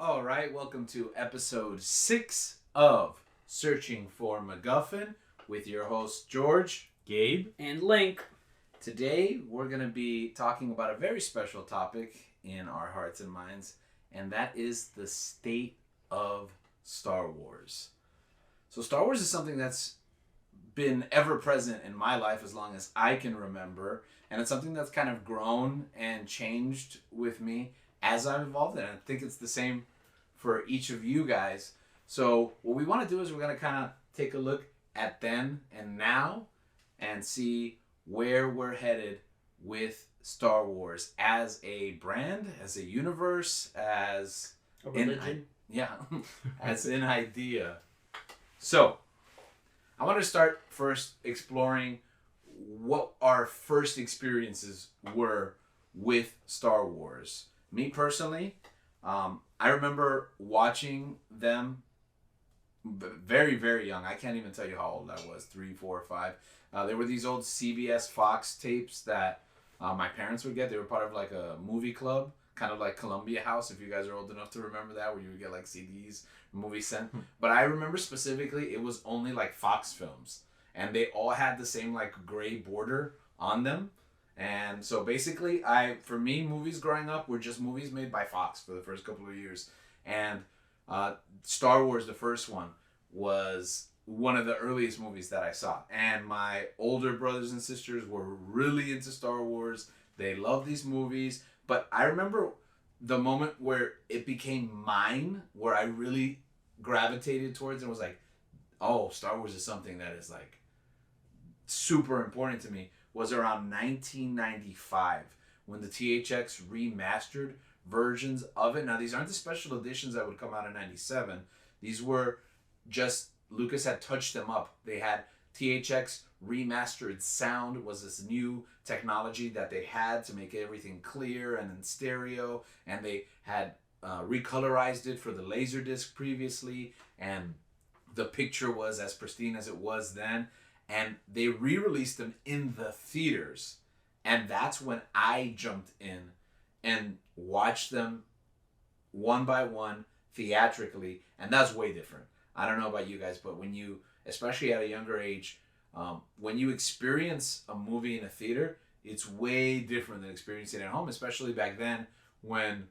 All right, welcome to episode 6 of Searching for MacGuffin with your host George, Gabe, and Link. Today we're going to be talking about a very special topic in our hearts and minds, and that is the state of Star Wars. So Star Wars is something that's been ever present in my life as long as I can remember, and it's something that's kind of grown and changed with me as I've evolved, and I think it's the same for each of you guys. So what we want to do is we're going to kind of take a look at then and now and see where we're headed with Star Wars as a brand, as a universe, as A religion. as an idea. So I want to start first exploring what our first experiences were with Star Wars. Me personally, I remember watching them very, very young. I can't even tell you how old I was, 3, 4, 5. There were these old CBS Fox tapes that my parents would get. They were part of like a movie club, kind of like Columbia House, if you guys are old enough to remember that, where you would get like CDs, movies sent. But I remember specifically it was only like Fox films. And they all had the same like gray border on them. And so basically, for me, movies growing up were just movies made by Fox for the first couple of years. And Star Wars, the first one, was one of the earliest movies that I saw. And my older brothers and sisters were really into Star Wars. They loved these movies. But I remember the moment where it became mine, where I really gravitated towards and was like, oh, Star Wars is something that is like super important to me, was around 1995 when the THX remastered versions of it. Now, these aren't the special editions that would come out in 97. These were just, Lucas had touched them up. They had THX remastered sound, was this new technology that they had to make everything clear and in stereo, and they had recolorized it for the Laserdisc previously, and the picture was as pristine as it was then. And they re-released them in the theaters. And that's when I jumped in and watched them one by one theatrically. And that's way different. I don't know about you guys, but when you, especially at a younger age, when you experience a movie in a theater, it's way different than experiencing it at home, especially back then when,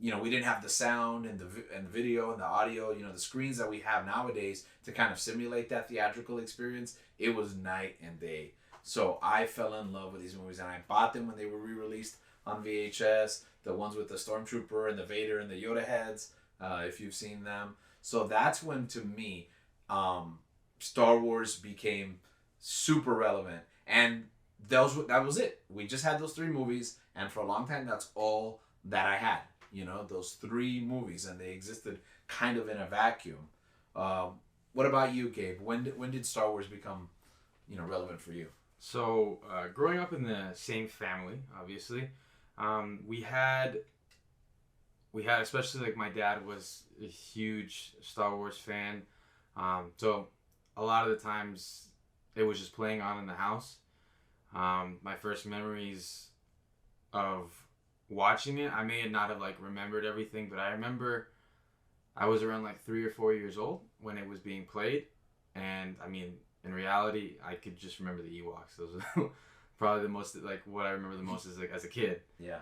you know, we didn't have the sound and the video and the audio, you know, the screens that we have nowadays to kind of simulate that theatrical experience. It was night and day. So I fell in love with these movies, and I bought them when they were re-released on VHS, the ones with the Stormtrooper and the Vader and the Yoda heads, if you've seen them. So that's when, to me, Star Wars became super relevant. And that was it. We just had those 3 movies, and for a long time, that's all that I had. You know, those 3 movies, and they existed kind of in a vacuum. What about you, Gabe? When did Star Wars become, you know, relevant for you? So, growing up in the same family, obviously, we had, especially like my dad was a huge Star Wars fan. So a lot of the times it was just playing on in the house. My first memories of watching it, I may not have like remembered everything, but I remember I was around like 3 or 4 years old when it was being played, and I mean, in reality, I could just remember the Ewoks. Those are probably the most, like, what I remember the most is like as a kid. Yeah.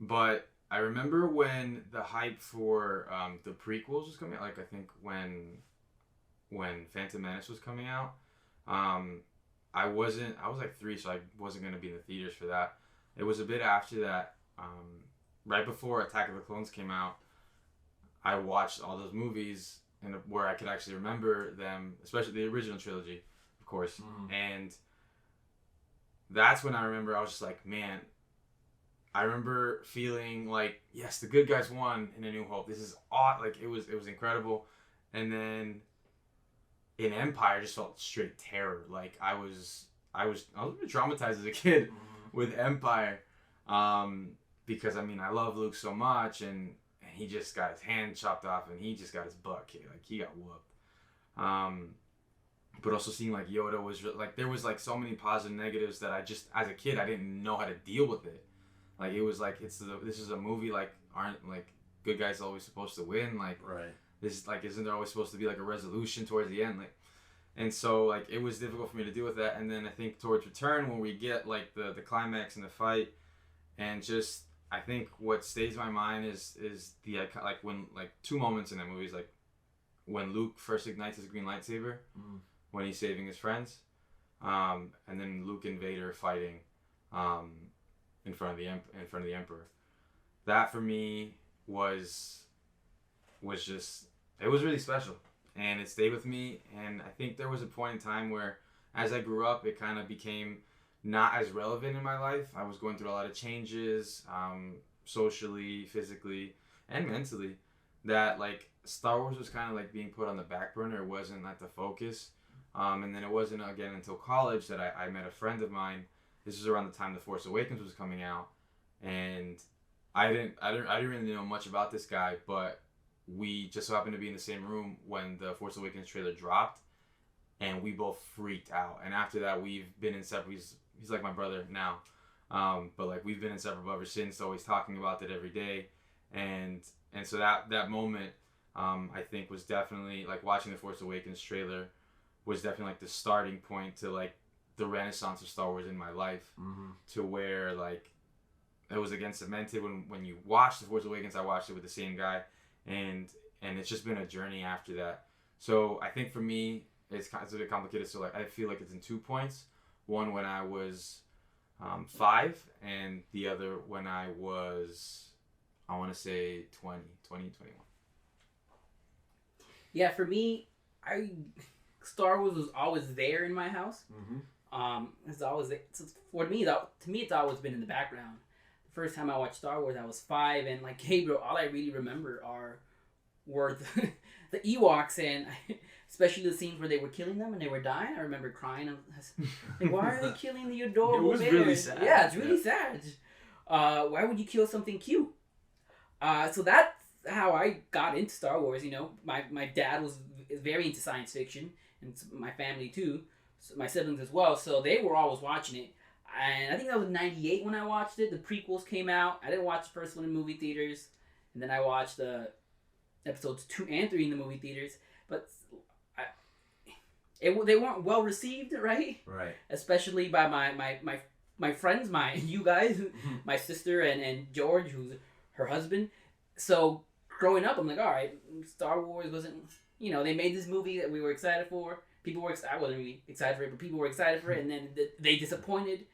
But I remember when the hype for the prequels was coming out, like I think when Phantom Menace was coming out, I was like 3, so I wasn't gonna be in the theaters for that. It was a bit after that, right before Attack of the Clones came out, I watched all those movies and where I could actually remember them, especially the original trilogy, of course. And that's when I remember I was just like, man, I remember feeling like, yes, the good guys won in A New Hope. This is odd. Like, it was incredible. And then in Empire, I just felt straight terror. Like, I was a bit traumatized as a kid with Empire, because I mean, I love Luke so much, and he just got his hand chopped off, and he just got his butt kicked. Like, he got whooped. But also seeing like Yoda was like, there was like so many positive negatives that I just, as a kid, I didn't know how to deal with it. Like, it was like, this is a movie, like, aren't like, good guy's always supposed to win. Like, Right. this, like, isn't there always supposed to be like a resolution towards the end? Like, and so like it was difficult for me to deal with that. And then I think towards Return, when we get like the climax and the fight, and just I think what stays in my mind is the like when like two moments in that movie is like when Luke first ignites his green lightsaber, when he's saving his friends, and then Luke and Vader fighting, in front of the Emperor. That for me was just, it was really special, and it stayed with me. And I think there was a point in time where, as I grew up, it kind of became not as relevant in my life. I was going through a lot of changes, socially, physically, and mentally, that like Star Wars was kind of like being put on the back burner. It wasn't at the focus. And then it wasn't again until college that I met a friend of mine. This was around the time The Force Awakens was coming out, and I didn't really know much about this guy, but we just so happened to be in the same room when the Force Awakens trailer dropped, and we both freaked out. And after that, we've been inseparable. He's like my brother now, but like we've been inseparable ever since. Always talking about it every day, and so that moment, I think was definitely like watching the Force Awakens trailer was definitely like the starting point to like the renaissance of Star Wars in my life, to where like it was again cemented when you watch The Force Awakens. I watched it with the same guy, and it's just been a journey after that. So I think for me, it's a bit complicated. So like I feel like it's in 2 points. One when I was 5, and the other when I was, I want to say 20, 21. Yeah, for me, Star Wars was always there in my house. It's always for me. To me, it's always been in the background. The first time I watched Star Wars, I was 5, and like Gabriel, all I really remember were the Ewoks, and especially the scenes where they were killing them and they were dying. I remember crying. I was like, why are they killing the adorable It was bears? really sad. Yeah, it's really sad. Why would you kill something cute? So that's how I got into Star Wars. You know, my dad was very into science fiction, and my family too, so my siblings as well. So they were always watching it. And I think that was '98 when I watched it. The prequels came out. I didn't watch the first one in movie theaters, and then I watched the episodes 2 and 3 in the movie theaters. But they weren't well received, right? Right. Especially by my friends, you guys, my sister and George, who's her husband. So growing up, I'm like, all right, Star Wars wasn't. You know, they made this movie that we were excited for. People were. I wasn't really excited for it, but people were excited for it, and then they disappointed.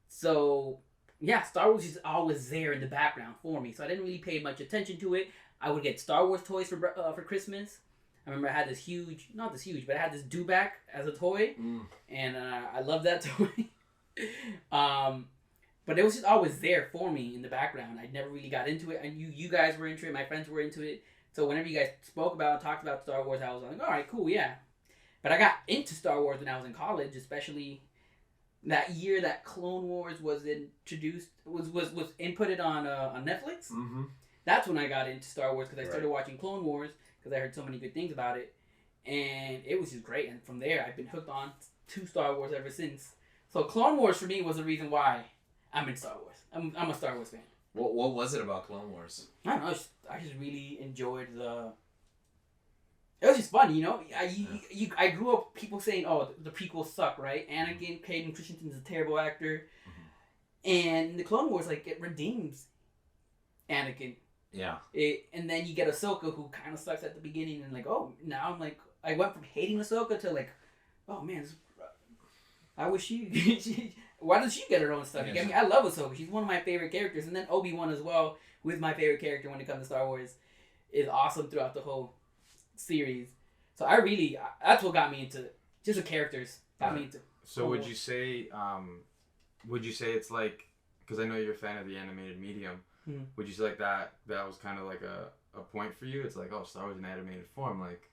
So yeah, Star Wars is always there in the background for me. So I didn't really pay much attention to it. I would get Star Wars toys for Christmas. I remember I had this huge, not this huge, but I had this dewback as a toy, and I loved that toy. But it was just always there for me in the background. I never really got into it. I knew you guys were into it. My friends were into it. So whenever you guys spoke about and talked about Star Wars, I was like, all right, cool, yeah. But I got into Star Wars when I was in college, especially that year that Clone Wars was introduced, was inputted on Netflix. That's when I got into Star Wars, because I started watching Clone Wars because I heard so many good things about it, and it was just great. And from there, I've been hooked on to Star Wars ever since. So Clone Wars for me was the reason why I'm in Star Wars. I'm a Star Wars fan. What was it about Clone Wars? I don't know. I just really enjoyed the. It was just fun, you know. I grew up people saying, "Oh, the prequels suck," right? Anakin, Hayden Christensen's a terrible actor, and the Clone Wars, like, it redeems Anakin. Yeah. And then you get Ahsoka, who kind of sucks at the beginning, and like, oh, now I'm like, I went from hating Ahsoka to like, oh man, I wish she. Why does she get her own stuff? I mean, I love Ahsoka. She's one of my favorite characters, and then Obi-Wan as well, who is my favorite character when it comes to Star Wars, is awesome throughout the whole series. So that's what got me into just the characters. Got me into. So would you say it's like, because I know you're a fan of the animated medium, would you say like that was kind of like a point for you? It's like, oh, Star Wars in animated form. Like,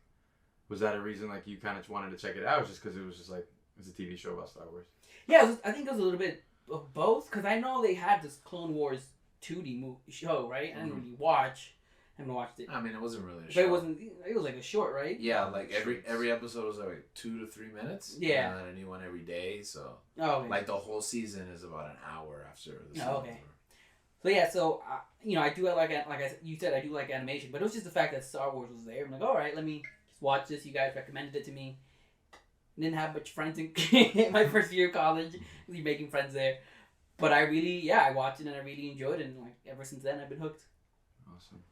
was that a reason like you kind of wanted to check it out, just because it was just like it's a TV show about Star Wars? Yeah, I think it was a little bit of both, because I know they had this Clone Wars 2D show, right? I didn't really watch. I haven't watched it. I mean, it wasn't really a show. But it was like a short, right? Yeah, like every episode was like 2 to 3 minutes. Yeah. And then a new one every day, so. Oh, okay. Like the whole season is about an hour after the season. Oh, okay. I do you said, I do like animation, but it was just the fact that Star Wars was there. I'm like, all right, let me just watch this. You guys recommended it to me. Didn't have much friends in my first year of college. Really making friends there, but I watched it and I really enjoyed it, and like ever since then I've been hooked. Awesome.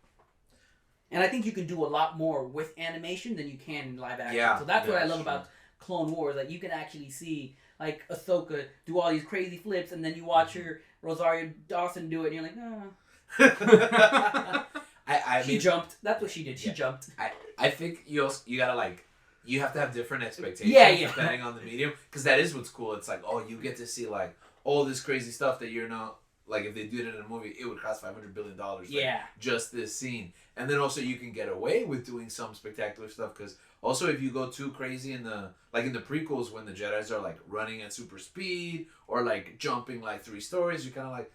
And I think you can do a lot more with animation than you can in live action. Yeah, so that's what I love true. about Clone Wars. Like you can actually see like Ahsoka do all these crazy flips, and then you watch her Rosario Dawson do it, and you're like, oh. She jumped. That's what she did. She jumped. I think you gotta like, you have to have different expectations depending on the medium, because that is what's cool. It's like, oh, you get to see like all this crazy stuff that you're not, like if they did it in a movie, it would cost $500 billion. Like, just this scene. And then also you can get away with doing some spectacular stuff, because also if you go too crazy in the prequels, when the Jedis are like running at super speed or like jumping like 3 stories, you're kind of like,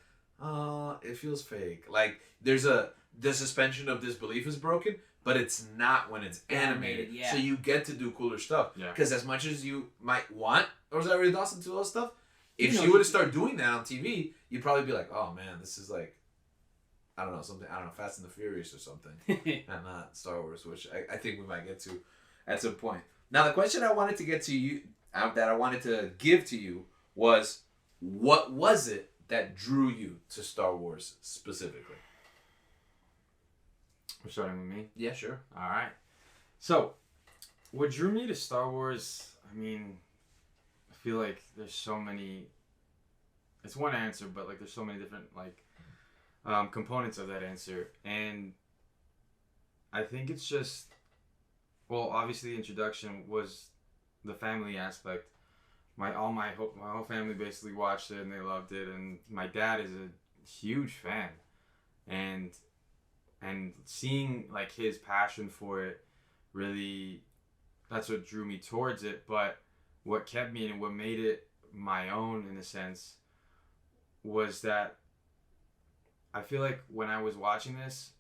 it feels fake. Like the suspension of disbelief is broken, but it's not when it's animated. So you get to do cooler stuff. Because as much as you might want Rosario Dawson to do all stuff, if she would have started doing that on TV, you'd probably be like, oh man, this is like, I don't know, Fast and the Furious or something. And not Star Wars, which I think we might get to at some point. Now, the question I wanted to get to you, that I wanted to give to you, was what was it that drew you to Star Wars specifically? We're starting with me? Yeah, sure. All right. So, what drew me to Star Wars, I mean, I feel like there's so many, it's one answer, but like there's so many different like components of that answer. And I think it's just, well, obviously the introduction was the family aspect. My whole family basically watched it and they loved it, and my dad is a huge fan, and seeing like his passion for it, really, that's what drew me towards it. But what kept me and what made it my own in a sense was that I feel like when I was watching this,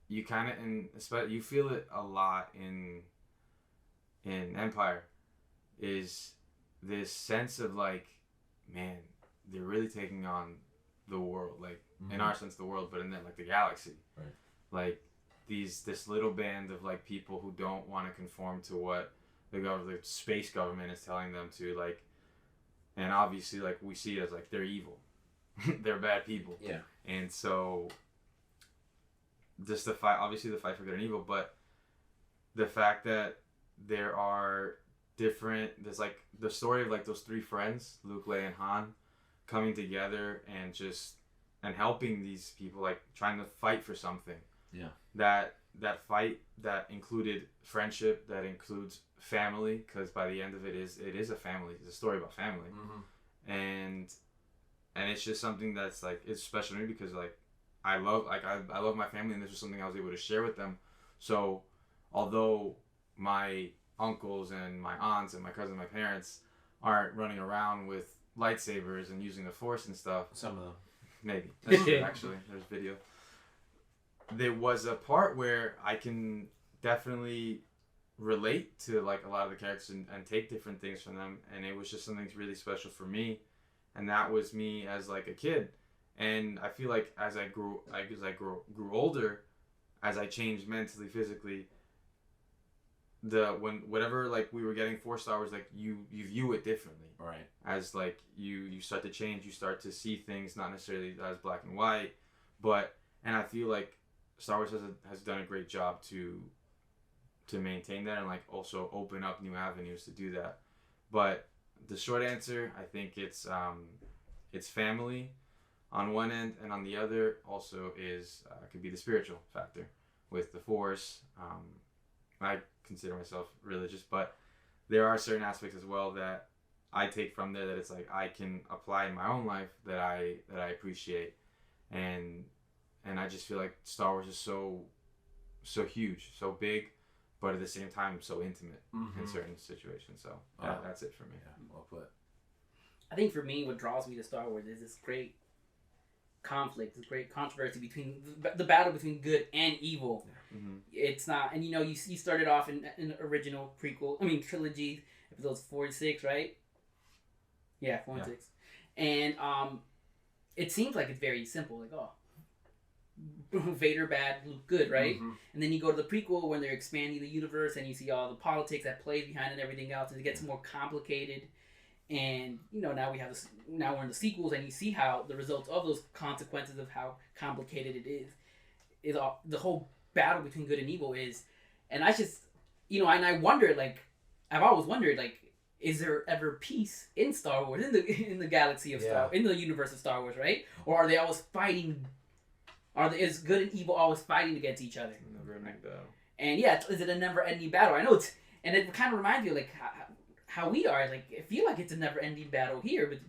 you kind of, you feel it a lot in Empire, is this sense of like, man, they're really taking on the world, like in our sense the world, but in then like the galaxy, right? Like this little band of like people who don't want to conform to what the space government is telling them to, like, and obviously like we see it as like they're evil. They're bad people. Yeah. And so just the fight for good and evil, but the fact that there are there's like the story of like those 3 friends, Luke, Leia, and Han, coming together and helping these people, like trying to fight for something. Yeah. That fight that included friendship, that includes family, because by the end of it is a family. It's a story about family. Mm-hmm. And it's just something that's like, it's special to me because like I love my family, and this was something I was able to share with them. So although my uncles and my aunts and my cousins, my parents aren't running around with lightsabers and using the Force and stuff, some of them maybe, that's true, actually, there's video. There was a part where I can definitely relate to like a lot of the characters and take different things from them, and it was just something really special for me, and that was me as like a kid. And I feel like as I grew older, as I changed mentally, physically, whatever like we were getting for Star Wars, like you view it differently, right? As like you start to change, you start to see things not necessarily as black and white, and I feel like Star Wars has done a great job to maintain that and like also open up new avenues to do that. But the short answer, I think it's family on one end, and on the other also is could be the spiritual factor with the Force. I consider myself religious, but there are certain aspects as well that I take from there that it's like I can apply in my own life that I appreciate, and I just feel like Star Wars is so huge, so big, but at the same time so intimate in certain situations. So that's it for me. Yeah, well put. I think for me, what draws me to Star Wars is this great conflict, this great controversy between the battle between good and evil. Yeah. Mm-hmm. It's not, and you started off in the original trilogy, episodes 4 and 6, right? Yeah, 4 and 6, and it seems like it's very simple, like Vader bad, Luke good, right? Mm-hmm. And then you go to the prequel when they're expanding the universe and you see all the politics that plays behind it and everything else, and it gets more complicated. And now now we're in the sequels, and you see how the results of those consequences of how complicated it is all, the whole battle between good and evil is. And I just and I wonder, like, I've always wondered, like, is there ever peace in Star Wars, in the galaxy of Star, in the universe of Star Wars, right? Or are they always fighting? Is good and evil always fighting against each other? Never ending battle. And is it a never-ending battle? I know it's, and it kind of reminds me of, like, how we are. Like, I feel like it's a never-ending battle here, but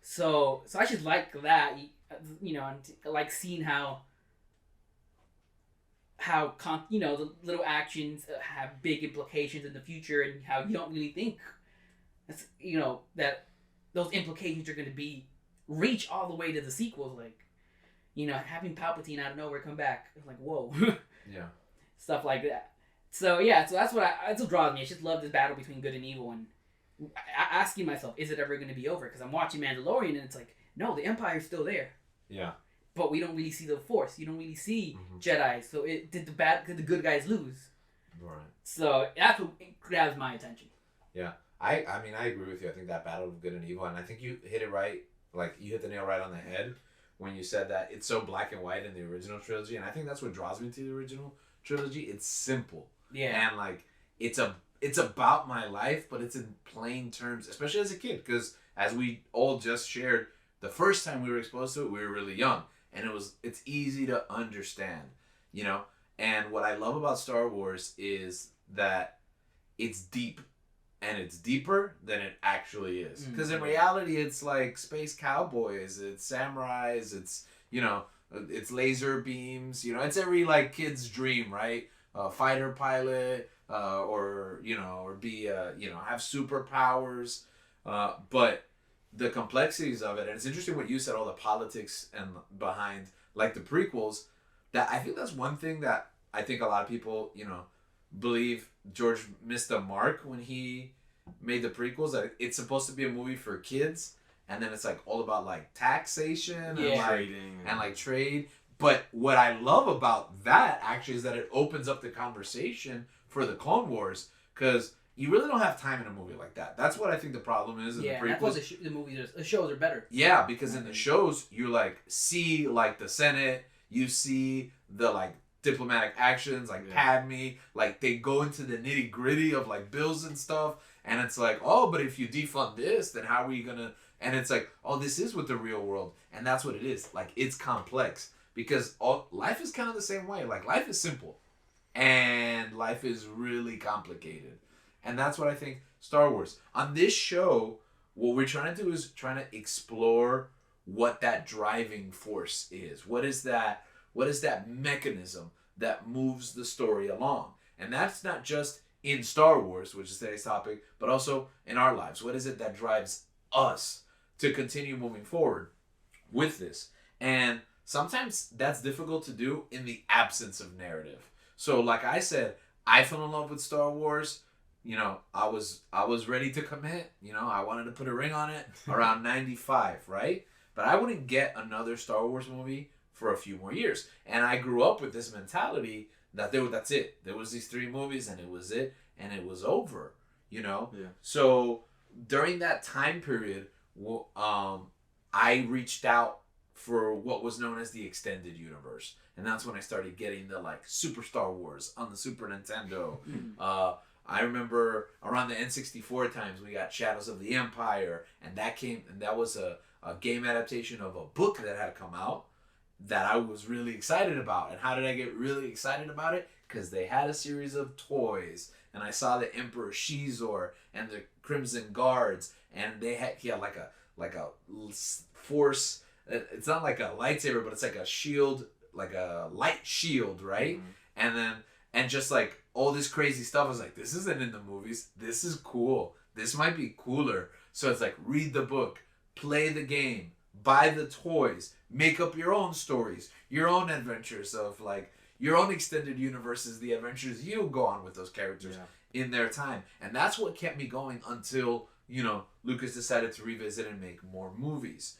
So I just like that, and like seeing how the little actions have big implications in the future, and how you don't really think that's, that those implications are going to reach all the way to the sequels, like, having Palpatine out of nowhere come back, it's like, whoa. Yeah. Stuff like that. So that's that's what draws me. I just love this battle between good and evil, and asking myself, is it ever going to be over? Because I'm watching Mandalorian, and it's like, no, the Empire's still there. Yeah. But we don't really see the Force. You don't really see Jedi. So did the good guys lose? Right. So that's what grabs my attention. Yeah. I mean, I agree with you. I think that battle of good and evil, and I think you hit it right. Like, you hit the nail right on the head when you said that it's so black and white in the original trilogy, and I think that's what draws me to the original trilogy. It's simple. Yeah. And, like, it's about my life, but it's in plain terms, especially as a kid, because as we all just shared, the first time we were exposed to it, we were really young, and it's easy to understand, And what I love about Star Wars is that it's deep, and it's deeper than it actually is. Because in reality, it's like space cowboys, it's samurais, it's it's laser beams, it's every like kid's dream, right? A fighter pilot, or be have superpowers, but the complexities of it, and it's interesting what you said, all the politics and behind like the prequels. That I think that's one thing that I think a lot of people believe George missed the mark when he made the prequels, that it's supposed to be a movie for kids, and then it's like all about like taxation and trading and like trade. But what I love about that actually is that it opens up the conversation for the Clone Wars, because you really don't have time in a movie like that. That's what I think the problem is in the prequels. That's why the shows are better. Yeah, because in the shows you like see like the Senate, you see the like diplomatic actions, like Padme, like they go into the nitty gritty of like bills and stuff, and it's like, oh, but if you defund this, then how are you gonna? And it's like, oh, this is with the real world, and that's what it is. Like, it's complex. Because life is kind of the same way. Like, life is simple. And life is really complicated. And that's what I think Star Wars. On this show, what we're trying to do is trying to explore what that driving force is. What is that mechanism that moves the story along? And that's not just in Star Wars, which is today's topic, but also in our lives. What is it that drives us to continue moving forward with this? And sometimes that's difficult to do in the absence of narrative. So like I said, I fell in love with Star Wars. I was ready to commit. I wanted to put a ring on it around 95, right? But I wouldn't get another Star Wars movie for a few more years. And I grew up with this mentality that that's it. There was these 3 movies, and it was it, and it was over, Yeah. So during that time period, I reached out for what was known as the extended universe, and that's when I started getting the like Super Star Wars on the Super Nintendo. I remember around the N64 times we got Shadows of the Empire, and that was a game adaptation of a book that had come out that I was really excited about. And how did I get really excited about it? Because they had a series of toys, and I saw the Emperor Shizor and the Crimson Guards, and he had like a force. It's not like a lightsaber, but it's like a shield, like a light shield, right? And just like all this crazy stuff. I was like, this isn't in the movies. This is cool. This might be cooler. So it's like, read the book, play the game, buy the toys, make up your own stories, your own adventures of like your own extended universes, the adventures you go on with those characters in their time. And that's what kept me going until, Lucas decided to revisit and make more movies.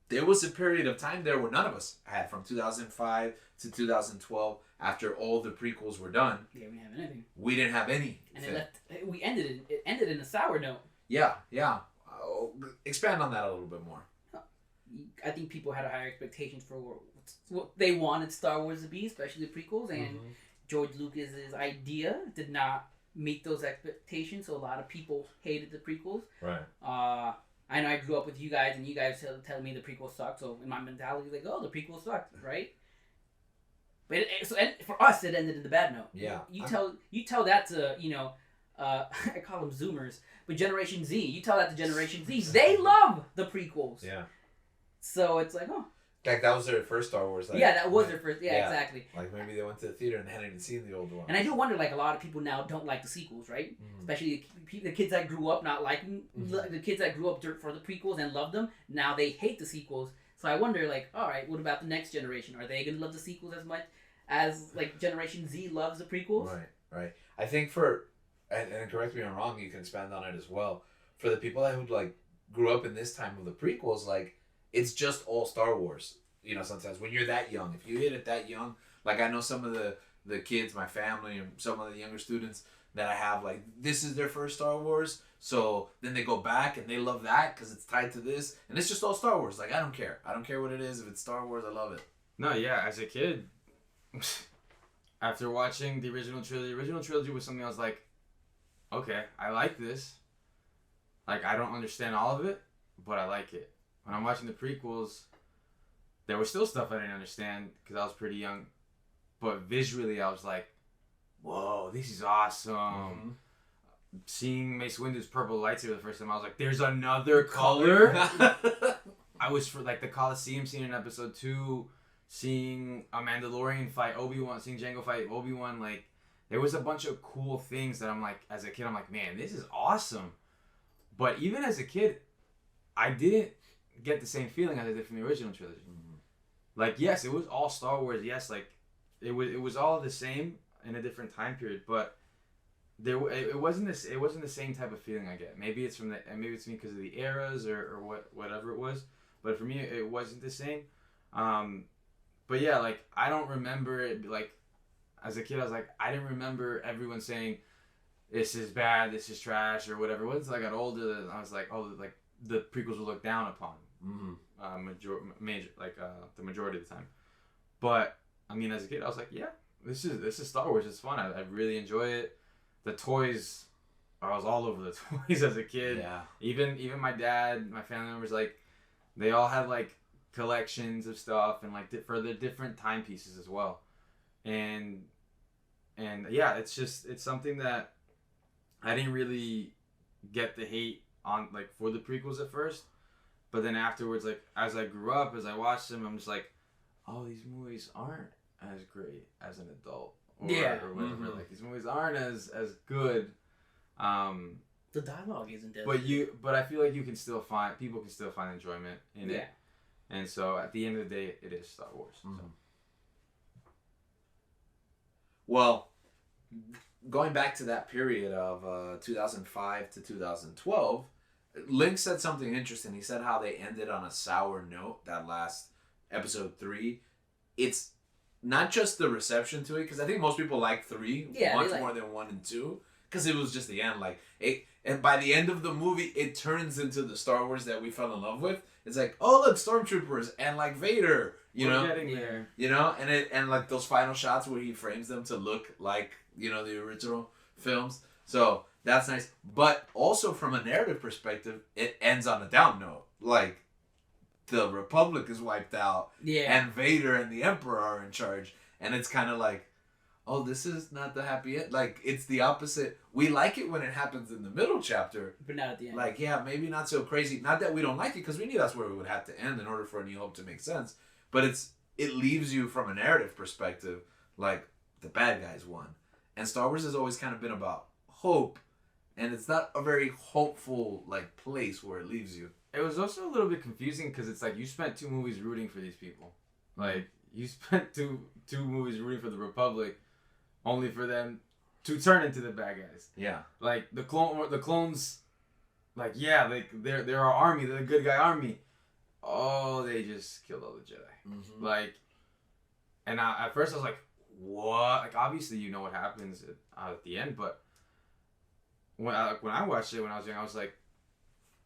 there was a period of time there where none of us had, from 2005 to 2012, after all the prequels were done. Yeah, we didn't have anything. We didn't have anything. And it ended in a sour note. Yeah. Expand on that a little bit more. I think people had higher expectations for what they wanted Star Wars to be, especially the prequels, and George Lucas's idea did not meet those expectations, so a lot of people hated the prequels. Right. I know I grew up with you guys, and you guys tell me the prequels sucked, so in my mentality, like, oh, the prequels sucked, right? But for us, it ended in the bad note. Yeah. You tell that to, I call them Zoomers, but Generation Z. You tell that to Generation Z. They love the prequels. Yeah. So it's like, oh. Like, that was their first Star Wars. Like, yeah, that was their first. Yeah, exactly. Like, maybe they went to the theater and they hadn't even seen the old one. And I do wonder, like, a lot of people now don't like the sequels, right? Especially the kids that grew up not liking, the kids that grew up for the prequels and loved them, now they hate the sequels. So I wonder, like, all right, what about the next generation? Are they going to love the sequels as much as, like, Generation Z loves the prequels? Right. I think and correct me if I'm wrong, you can expand on it as well. For the people who, like, grew up in this time of the prequels, like, it's just all Star Wars. Sometimes when you're that young, if you hit it that young, like, I know some of the kids, my family, and some of the younger students that I have, like, this is their first Star Wars. So then they go back and they love that because it's tied to this. And it's just all Star Wars. Like, I don't care. I don't care what it is. If it's Star Wars, I love it. No, yeah, as a kid, after watching the original trilogy was something I was like, okay, I like this. Like, I don't understand all of it, but I like it. When I'm watching the prequels, there was still stuff I didn't understand because I was pretty young. But visually, I was like, whoa, this is awesome. Seeing Mace Windu's purple lightsaber the first time, I was like, there's another color? I was for, like, the Coliseum scene in episode 2, seeing a Mandalorian fight Obi-Wan, seeing Jango fight Obi-Wan, like, there was a bunch of cool things that I'm like, as a kid, I'm like, man, this is awesome. But even as a kid, I didn't get the same feeling as I did from the original trilogy. Like, yes, it was all Star Wars. Yes, like, it was all the same in a different time period, but it wasn't the same type of feeling I get. Maybe it's me because of the eras or whatever it was. But for me, it wasn't the same. But yeah, like, I don't remember it. Like, as a kid, I was like, I didn't remember everyone saying, this is bad, this is trash, or whatever. Once I got older, I was like, oh, like, the prequels were looked down upon. The majority of the time. But I mean, as a kid, I was like, yeah, this is Star Wars. It's fun. I really enjoy it. The toys, I was all over the toys as a kid. Yeah. Even my dad, my family members, like, they all had, like, collections of stuff and, like, for the different timepieces as well. And yeah, it's something that I didn't really get the hate on, like, for the prequels at first. But then afterwards, like, as I grew up, as I watched them, I'm just like, oh, these movies aren't as great as an adult. Or whatever. Like, these movies aren't as good. The dialogue isn't there. But I feel like people can still find enjoyment in it. And so at the end of the day, it is Star Wars. So. Well, going back to that period of 2005 to 2012, Link said something interesting. He said how they ended on a sour note, that last episode 3. It's not just the reception to it, because I think most people like 3 much more than 1 and 2, because it was just the end. Like, and by the end of the movie, it turns into the Star Wars that we fell in love with. It's like, oh, look, stormtroopers and, like, Vader, We're getting there. And like those final shots where he frames them to look like, the original films. So that's nice. But also from a narrative perspective, it ends on a down note. Like, the Republic is wiped out. Yeah. And Vader and the Emperor are in charge. And it's kind of like, oh, this is not the happy end. Like, it's the opposite. We like it when it happens in the middle chapter. But not at the end. Like, yeah, maybe not so crazy. Not that we don't like it, because we knew that's where we would have to end in order for A New Hope to make sense. But it leaves you from a narrative perspective, like, the bad guys won. And Star Wars has always kind of been about hope. And it's not a very hopeful, like, place where it leaves you. It was also a little bit confusing because it's like you spent 2 movies rooting for these people. Like, you spent two movies rooting for the Republic, only for them to turn into the bad guys. Yeah. Like, the clones, like, yeah, like, they're our army, they're the good guy army. oh, they just killed all the Jedi. Mm-hmm. Like, and at first I was like, what? Like, obviously you know what happens at the end, but when I watched it when I was young, I was like,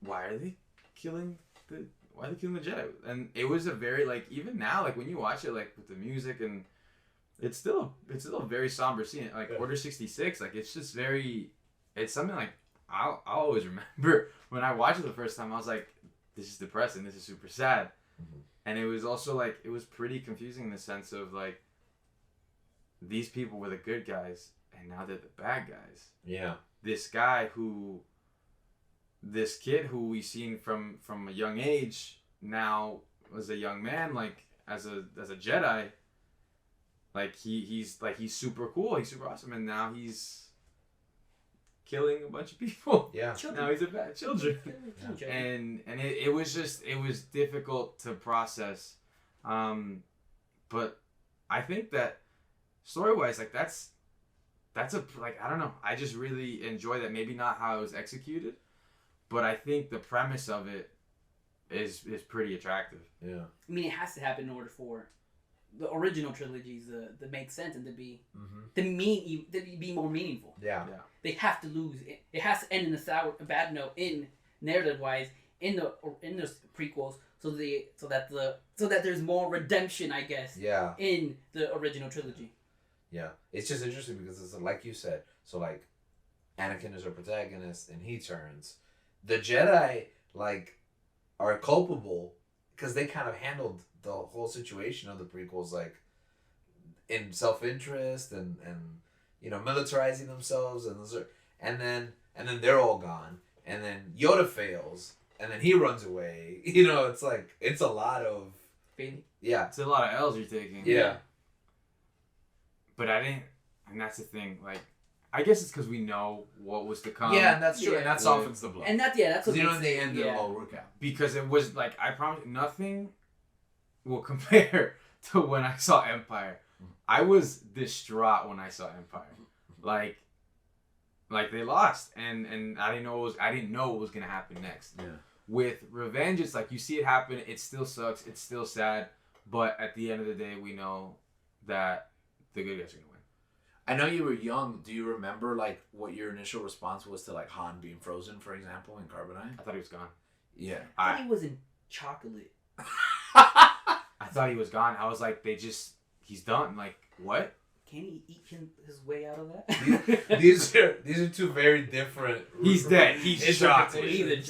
why are they killing the Jedi? And it was a very, like, even now, like, when you watch it, like, with the music, and it's still a very somber scene. Like, Order 66, like, it's just very, it's something, like, I'll always remember when I watched it the first time, I was like, this is depressing, this is super sad. Mm-hmm. And it was also, like, it was pretty confusing in the sense of, like, these people were the good guys, and now they're the bad guys. Yeah. This kid who we seen from a young age now as a young man, like as a Jedi, like he's super cool, he's super awesome, and now he's killing a bunch of people. Yeah. Children. Now he's a bad children. Children. And it was difficult to process, but I think that story wise, like that's a, like, I don't know, I just really enjoy that. Maybe not how it was executed, but I think the premise of it is pretty attractive. Yeah. I mean, it has to happen in order for the original trilogies to make sense and to be more meaningful. Yeah. They have to lose. It has to end in a bad note in narrative wise in the prequels, so that there's more redemption, I guess. Yeah. In the original trilogy. Yeah. It's just interesting because it's like you said. So like, Anakin is our protagonist, and he turns. The Jedi like are culpable because they kind of handled the whole situation of the prequels like in self-interest and militarizing themselves, and then they're all gone, and then Yoda fails, and then he runs away. It's like it's a lot of Failing. yeah. It's a lot of L's you're taking. Yeah. But I didn't, and that's the thing. Like, I guess it's because we know what was to come. Yeah, and that's true, Yeah. and that softens the blow. And that's what in makes the it- end it'll all work out. Because it was like, I promise, nothing will compare to when I saw Empire. I was distraught when I saw Empire. Like they lost, and I didn't know what was gonna happen next. Yeah. With Revenge, it's like you see it happen. It still sucks. It's still sad. But at the end of the day, we know that the good guys are gonna win. I know you were young. Do you remember like what your initial response was to like Han being frozen, for example, in Carbonite? I thought he was gone. Yeah. I thought he was in chocolate. I thought he was gone. I was like, he's done. Like, what? Can he eat his way out of that? these are two very different. He's dead. He's chocolate.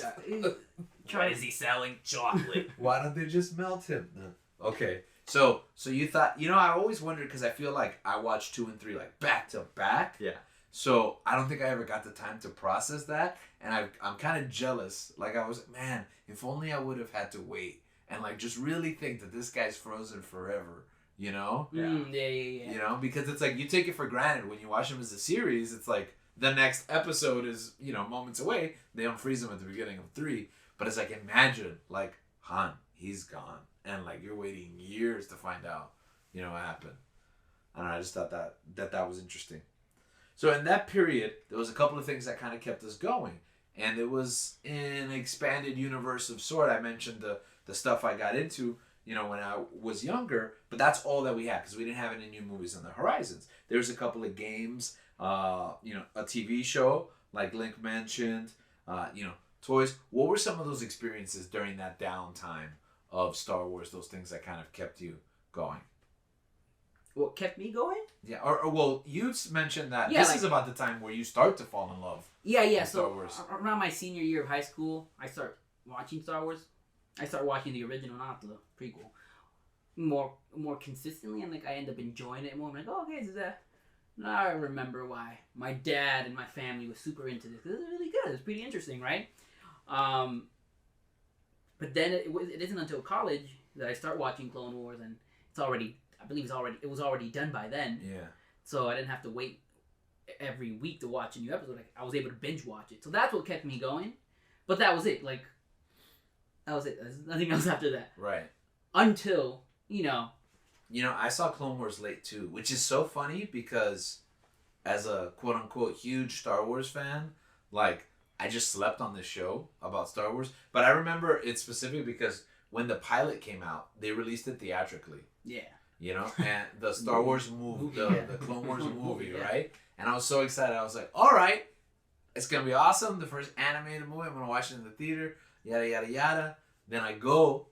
Try is he selling chocolate? Why don't they just melt him? No. Okay. So you thought, I always wondered because I feel like I watched 2 and 3 like back to back. Yeah. So I don't think I ever got the time to process that, and I'm kind of jealous. Like I was, man, if only I would have had to wait and like just really think that this guy's frozen forever. Yeah. Because it's like you take it for granted when you watch him as a series. It's like the next episode is moments away. They unfreeze him at the beginning of 3, but it's like imagine like Han, he's gone, and like you're waiting years to find out what happened. And I just thought that was interesting. So in that period, there was a couple of things that kind of kept us going, and it was an expanded universe of sort. I mentioned the stuff I got into when I was younger, but that's all that we had because we didn't have any new movies on the horizons. There was a couple of games, a TV show like Link mentioned, toys. What were some of those experiences during that downtime of Star Wars? Those things that kind of kept you going. What kept me going? Yeah, or well, you mentioned that Yeah, this like- is about the time where you start to fall in love. Yeah. with So Star Wars. around my senior year of high school, I start watching Star Wars. I start watching the original, not the prequel, more consistently, and like I end up enjoying it more. I'm like, oh, okay, this is that. Now I remember why my dad and my family was super into this because it's really good. It's pretty interesting, right? But then it isn't until college that I start watching Clone Wars, and it was already done by then. Yeah. So I didn't have to wait every week to watch a new episode. Like I was able to binge watch it. So that's what kept me going. But that was it. Like that was it. There's nothing else after that. Right. Until I saw Clone Wars late too, which is so funny because as a quote unquote huge Star Wars fan, like I just slept on this show about Star Wars. But I remember it specifically because when the pilot came out, they released it theatrically. Yeah. You know, and the Star Wars movie, the Clone Wars movie, right? And I was so excited. I was like, all right, it's going to be awesome. The first animated movie. I'm going to watch it in the theater, yada, yada, yada. Then I go,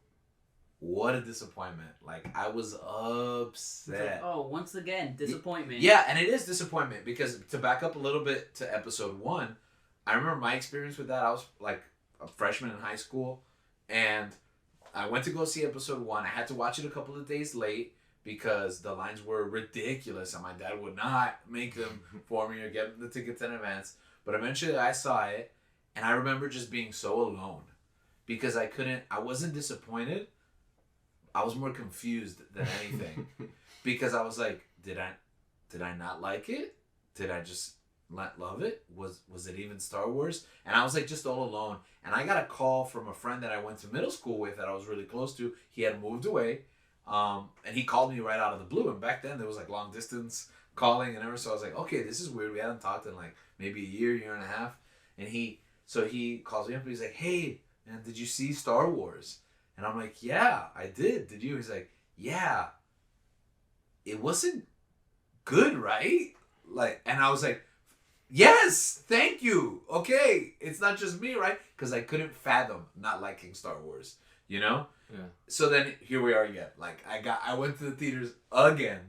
what a disappointment. Like, I was upset. Oh, once again, disappointment. Yeah, and it is disappointment because to back up a little bit to episode 1, I remember my experience with that. I was like a freshman in high school, and I went to go see episode 1. I had to watch it a couple of days late because the lines were ridiculous and my dad would not make them for me or get the tickets in advance. But eventually I saw it, and I remember just being so alone because I wasn't disappointed. I was more confused than anything because I was like, did I not like it? Did I just not love it? Was it even Star Wars? And I was like just all alone. And I got a call from a friend that I went to middle school with that I was really close to. He had moved away. And he called me right out of the blue. And back then there was like long distance calling and everything. So I was like, okay, this is weird. We hadn't talked in like maybe a year and a half. And he calls me up and he's like, hey, man, did you see Star Wars? And I'm like, yeah, I did. Did you? He's like, yeah. It wasn't good, right? Like, and I was like, yes, thank you. Okay, it's not just me, right? Because I couldn't fathom not liking Star Wars, you know? Yeah. So then here we are again. Like I went to the theaters again,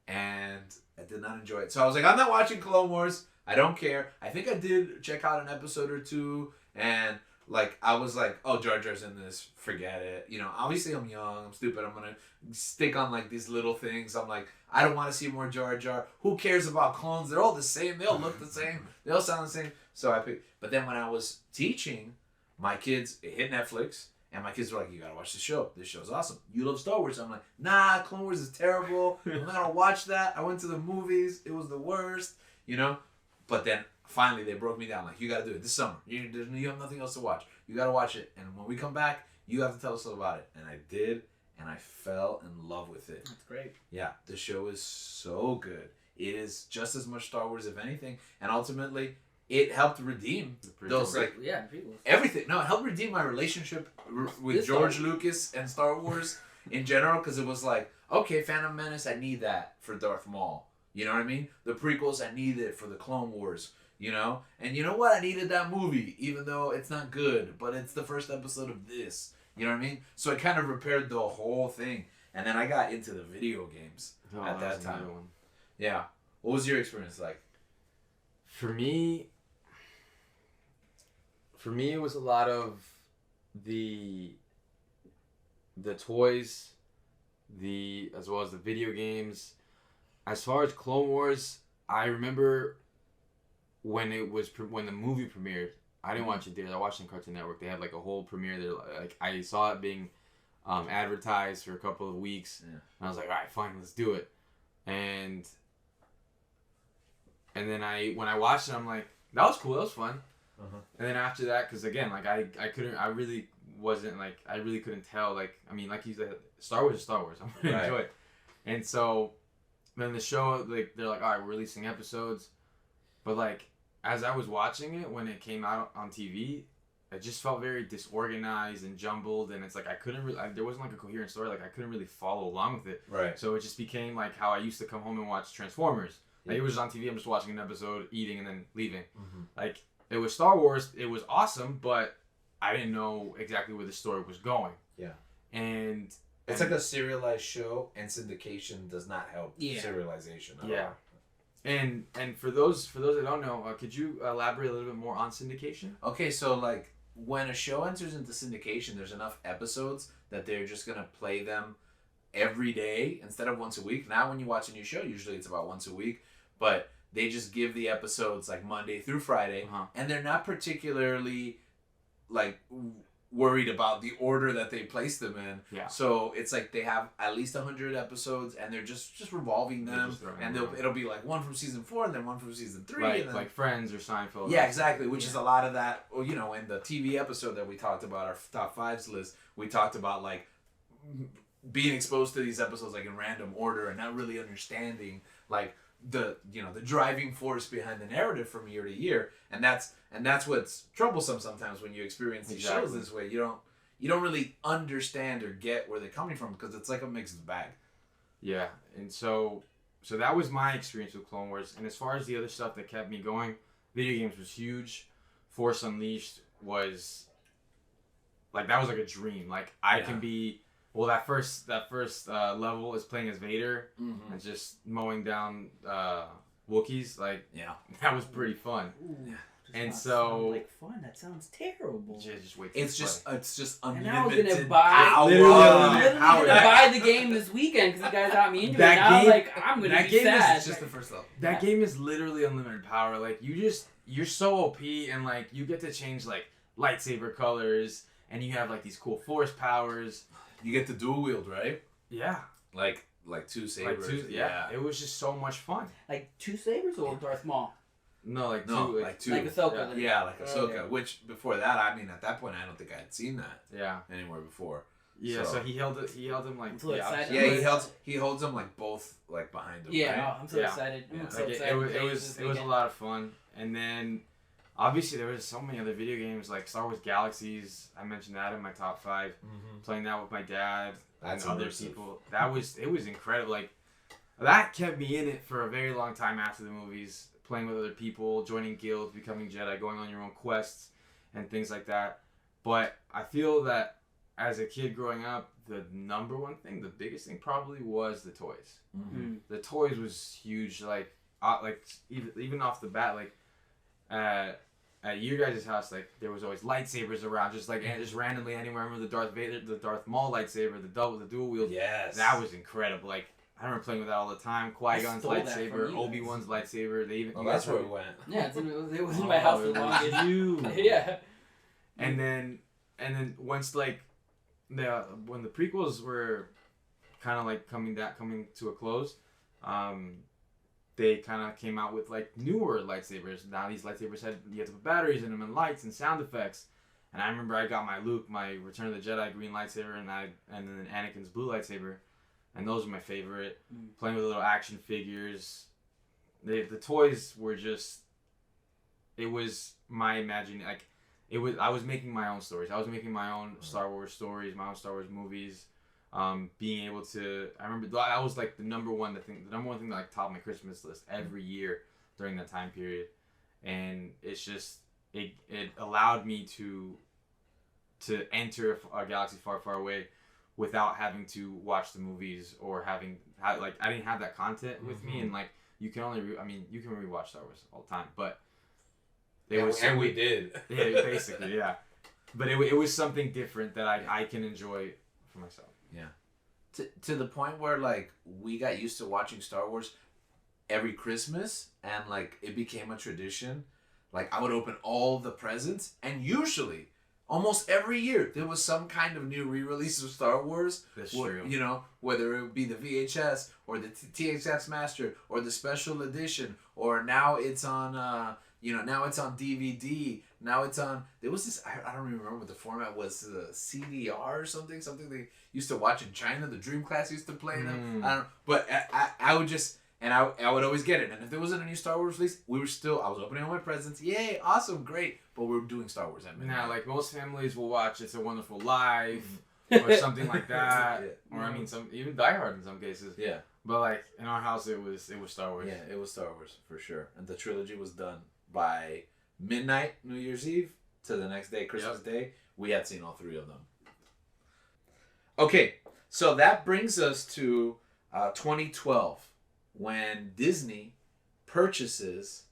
and I did not enjoy it. So I was like, I'm not watching Clone Wars. I don't care. I think I did check out an episode or two, and like I was like, oh, Jar Jar's in this. Forget it. You know, obviously I'm young. I'm stupid. I'm gonna stick on like these little things. I'm like, I don't want to see more Jar Jar. Who cares about clones? They're all the same. They all look the same. They all sound the same. So I picked. But then when I was teaching, my kids, it hit Netflix. And my kids were like, you gotta watch the show. This show's awesome. You love Star Wars. I'm like, nah, Clone Wars is terrible. I'm not gonna watch that. I went to the movies. It was the worst, you know? But then finally they broke me down. Like, you gotta do it this summer. You have nothing else to watch. You gotta watch it. And when we come back, you have to tell us all about it. And I did, and I fell in love with it. That's great. Yeah, the show is so good. It is just as much Star Wars, if anything. And ultimately, it helped redeem those everything. No, it helped redeem my relationship with George Lucas and Star Wars in general, because it was like, okay, Phantom Menace, I need that for Darth Maul. You know what I mean? The prequels, I need it for the Clone Wars. You know, and you know what? I needed that movie, even though it's not good, but it's the first episode of this. You know what I mean? So it kind of repaired the whole thing, and then I got into the video games at that time. Yeah. What was your experience like? For me, it was a lot of the toys, as well as the video games. As far as Clone Wars, I remember when the movie premiered. I didn't watch it there. I watched it on Cartoon Network. They had like a whole premiere there. Like I saw it being advertised for a couple of weeks. Yeah. And I was like, all right, fine, let's do it. And then when I watched it, I'm like, that was cool. That was fun. Uh-huh. And then after that, because again, like I really couldn't tell. Like, I mean, like you said, Star Wars is Star Wars. I'm gonna enjoy it. And so then the show, like, they're like, all right, we're releasing episodes. But like, as I was watching it when it came out on TV, it just felt very disorganized and jumbled, and it's like there wasn't like a coherent story. Like I couldn't really follow along with it. Right. So it just became like how I used to come home and watch Transformers. Like it was just on TV. I'm just watching an episode, eating, and then leaving. Mm-hmm. Like it was Star Wars. It was awesome, but I didn't know exactly where the story was going. Yeah. And it's like a serialized show, and syndication does not help serialization at all. And for those that don't know, could you elaborate a little bit more on syndication? Okay, so like when a show enters into syndication, there's enough episodes that they're just gonna play them every day instead of once a week. Now, when you watch a new show, usually it's about once a week, but they just give the episodes like Monday through Friday, and they're not particularly like worried about the order that they place them in. Yeah. So it's like they have at least 100 episodes, and they're just revolving them, and it'll be like one from season 4 and then one from season 3, right? And then, like Friends or Seinfeld. Yeah, exactly. Which is a lot of that. Well, you know, in the TV episode that we talked about, our top 5s list, we talked about like being exposed to these episodes like in random order and not really understanding like the driving force behind the narrative from year to year, and that's what's troublesome sometimes when you experience these shows this way. You you don't really understand or get where they're coming from because it's like a mixed bag. Yeah, and so that was my experience with Clone Wars. And as far as the other stuff that kept me going, video games was huge. Force Unleashed was like that was like a dream. Like I can be that first level is playing as Vader and just mowing down Wookiees. Like that was pretty fun. Ooh. And so like fun. That sounds terrible. Just wait. It's just unlimited. And I was gonna buy the game this weekend because you guys got me into it. Now I'm gonna be sad. Is just the first level. That game is literally unlimited power. Like you're so OP and like you get to change like lightsaber colors and you have like these cool force powers. You get the dual wield, right? Yeah. Like two sabers. Yeah. It was just so much fun. Like 2 sabers or Darth Maul? No, like two. Like Ahsoka. Yeah, like Ahsoka. Which before that, I mean, at that point, I don't think I had seen that. Yeah. Anywhere before. Yeah. So he held him like. He holds them like both like behind him. Yeah. Right? I'm so excited. I'm so excited. It was a lot of fun, and then obviously there was so many other video games like Star Wars Galaxies. I mentioned that in my top 5. Playing that with my dad and other people. It was incredible. Like that kept me in it for a very long time after the movies. Playing with other people, joining guilds, becoming Jedi, going on your own quests, and things like that. But I feel that as a kid growing up, the number one thing, the biggest thing probably was the toys. The toys was huge. Like even off the bat, like at your guys' house, like there was always lightsabers around, just randomly anywhere. I remember the Darth Maul lightsaber, the dual wield. Yes, that was incredible. Like. I remember playing with that all the time. Qui-Gon's lightsaber, Obi-Wan's lightsaber. They even. That's where it went. Yeah, it was in my house for long. Yeah. And then once like when the prequels were kind of like coming to a close, they kind of came out with like newer lightsabers. Now these lightsabers you had to put batteries in them and lights and sound effects. And I remember I got my Luke, my Return of the Jedi green lightsaber, and then Anakin's blue lightsaber. And those are my favorite. Playing with little action figures. The toys were just... It was my imagining... Like, I was making my own stories. I was making my own Star Wars stories, my own Star Wars movies. Being able to... I remember that was like the number one thing that like topped my Christmas list every year during that time period. And it's just... It allowed me to enter a galaxy far, far away without having to watch the movies or I didn't have that content with me, and like you can only you can rewatch Star Wars all the time, but we did. Yeah, basically, yeah. But it was something different that I can enjoy for myself. Yeah. To the point where like we got used to watching Star Wars every Christmas, and like it became a tradition. Like I would open all the presents, and usually almost every year there was some kind of new re-release of Star Wars. That's true. You know, whether it would be the VHS or the THX Master or the special edition, or now it's on now it's on DVD. Now it's on. There was this. I don't even remember what the format was. CDR or something. Something they used to watch in China. The Dream Class used to play them. I don't. But I would just. And I would always get it. And if there wasn't a new Star Wars release, I was opening all my presents. Yay, awesome, great. But we were doing Star Wars at midnight. Now, like most families will watch It's a Wonderful Life or something like that. Or even Die Hard in some cases. Yeah. But like in our house, it was Star Wars. Yeah, it was Star Wars for sure. And the trilogy was done by midnight, New Year's Eve to the next day, Christmas Day. We had seen all 3 of them. Okay, so that brings us to 2012. When Disney purchases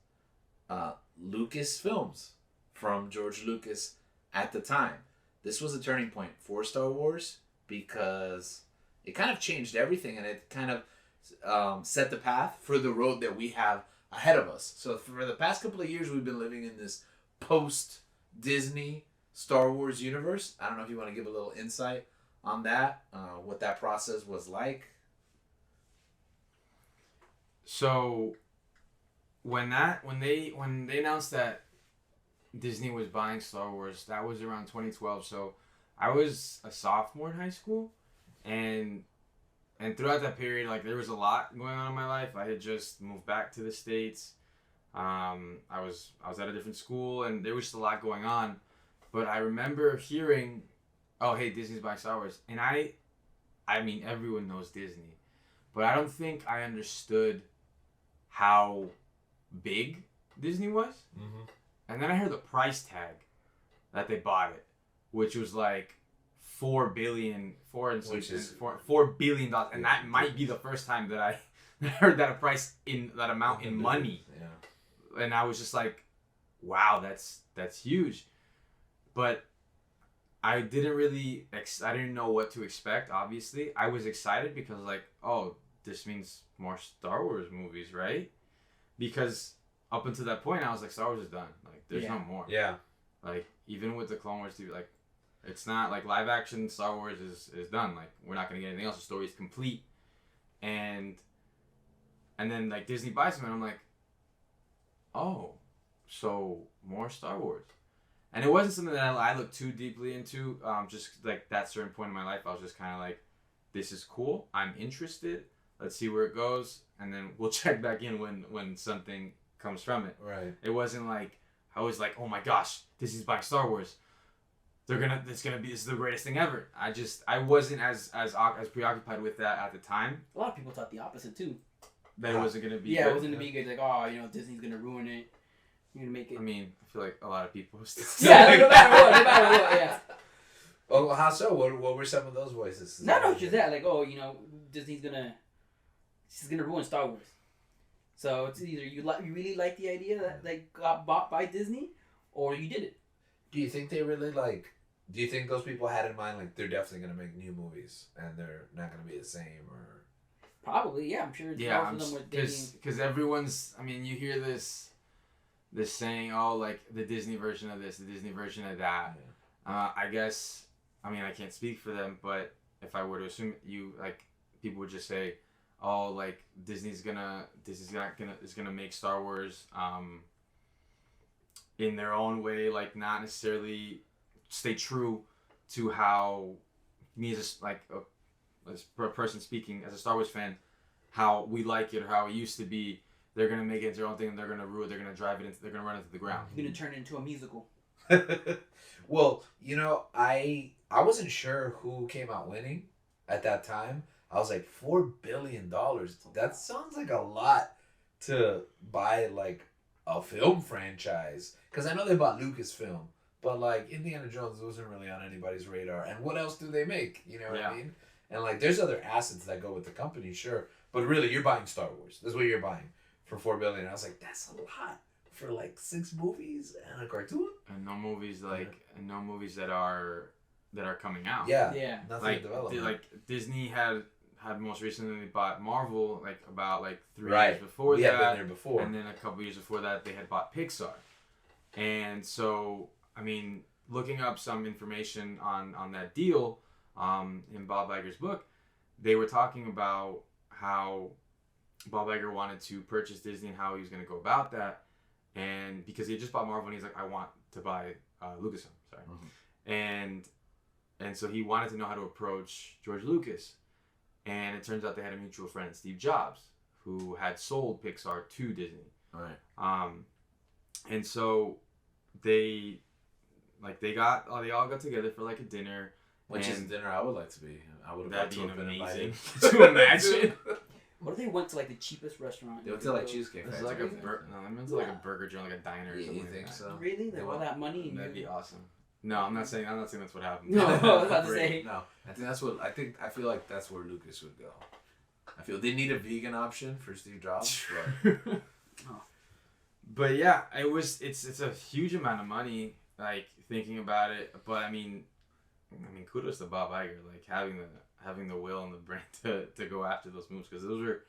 Lucasfilms from George Lucas at the time. This was a turning point for Star Wars because it kind of changed everything, and it kind of set the path for the road that we have ahead of us. So for the past couple of years, we've been living in this post-Disney Star Wars universe. I don't know if you want to give a little insight on that, what that process was like. So when they announced that Disney was buying Star Wars, that was around 2012. So I was a sophomore in high school, and throughout that period, like there was a lot going on in my life. I had just moved back to the States. I was at a different school, and there was just a lot going on. But I remember hearing oh, hey, Disney's buying Star Wars. And I mean, everyone knows Disney. But I don't think I understood how big Disney was. Mm-hmm. And then I heard the price tag that they bought it, which was like $4 billion, $4 billion, and that might be the first time that I heard that that amount in money. Yeah. And I was just like, wow, that's huge. But I didn't really I didn't know what to expect. Obviously, I was excited because like, oh, this means more Star Wars movies, right? Because up until that point, I was like, Star Wars is done. Like, there's no more. Yeah. Like, even with the Clone Wars TV, like, it's not like live action Star Wars is done. Like, we're not gonna get anything else. The story is complete. And then like Disney buys them, and I'm like, oh, so more Star Wars. And it wasn't something that I looked too deeply into. Just like that certain point in my life, I was just kind of like, this is cool. I'm interested. Let's see where it goes, and then we'll check back in when something comes from it. Right. It wasn't like I was like, oh my gosh, Disney's buying Star Wars. This is the greatest thing ever. I wasn't as preoccupied with that at the time. A lot of people thought the opposite too. That it wasn't gonna be. Yeah, good. it wasn't gonna be good. Like, oh, Disney's gonna ruin it. You're gonna make it. I mean, I feel like a lot of people still. Yeah, no matter what, yeah. Oh, how so? What were some of those voices? No, it's just that. Like, oh, Disney's gonna ruin Star Wars. So it's either you really like the idea that they got bought by Disney, or you did it. Do you think they really do you think those people had in mind like they're definitely gonna make new movies and they're not gonna be the same or? Probably, yeah. I'm sure. Yeah, most of them were thinking. because everyone's. I mean, you hear this saying, oh, like the Disney version of this, the Disney version of that. Yeah. I guess. I mean, I can't speak for them, but if I were to assume people would just say, oh, like Disney's gonna make Star Wars in their own way, like not necessarily stay true to how me as a person speaking as a Star Wars fan, how we like it or how it used to be. They're gonna make it their own thing and they're gonna rule it. They're gonna drive it into. They're gonna run it to the ground. You're gonna turn it into a musical. Well, I wasn't sure who came out winning at that time. I was like, $4 billion. That sounds like a lot to buy like a film franchise. Because I know they bought Lucasfilm, but like Indiana Jones wasn't really on anybody's radar. And what else do they make? You know what I mean? And like, there's other assets that go with the company, sure, but really, you're buying Star Wars. That's what you're buying for $4 billion. I was like, that's a lot for like 6 movies and a cartoon. And no movies that are coming out. Yeah. Nothing like development. like Disney had most recently bought Marvel like about like 3 Right. years before We that. had been there before. And then a couple years before that, they had bought Pixar. And so, I mean, looking up some information on that deal, in Bob Iger's book, they were talking about how Bob Iger wanted to purchase Disney and how he was going to go about that. And because he had just bought Marvel, and he's like, I want to buy Lucasfilm. Sorry. Mm-hmm. And so he wanted to know how to approach George Lucas. And it turns out they had a mutual friend, Steve Jobs, who had sold Pixar to Disney. Right. And so they all got together for like a dinner. Which is a dinner I would like to be. I would have That'd be been amazing invited. to imagine. What if they went to like the cheapest restaurant? They went to like Cheesecake It's Factory. like like a burger joint, like a diner or something. You like think that. so? Really? They all that money? And That'd be awesome. No, I'm not saying that's what happened. No, I was about to say. No, I feel like that's where Lucas would go. I feel they need a vegan option for Steve Jobs. But, but yeah, it's a huge amount of money, like thinking about it. But I mean, kudos to Bob Iger, like having the will and the brain to go after those moves, because those were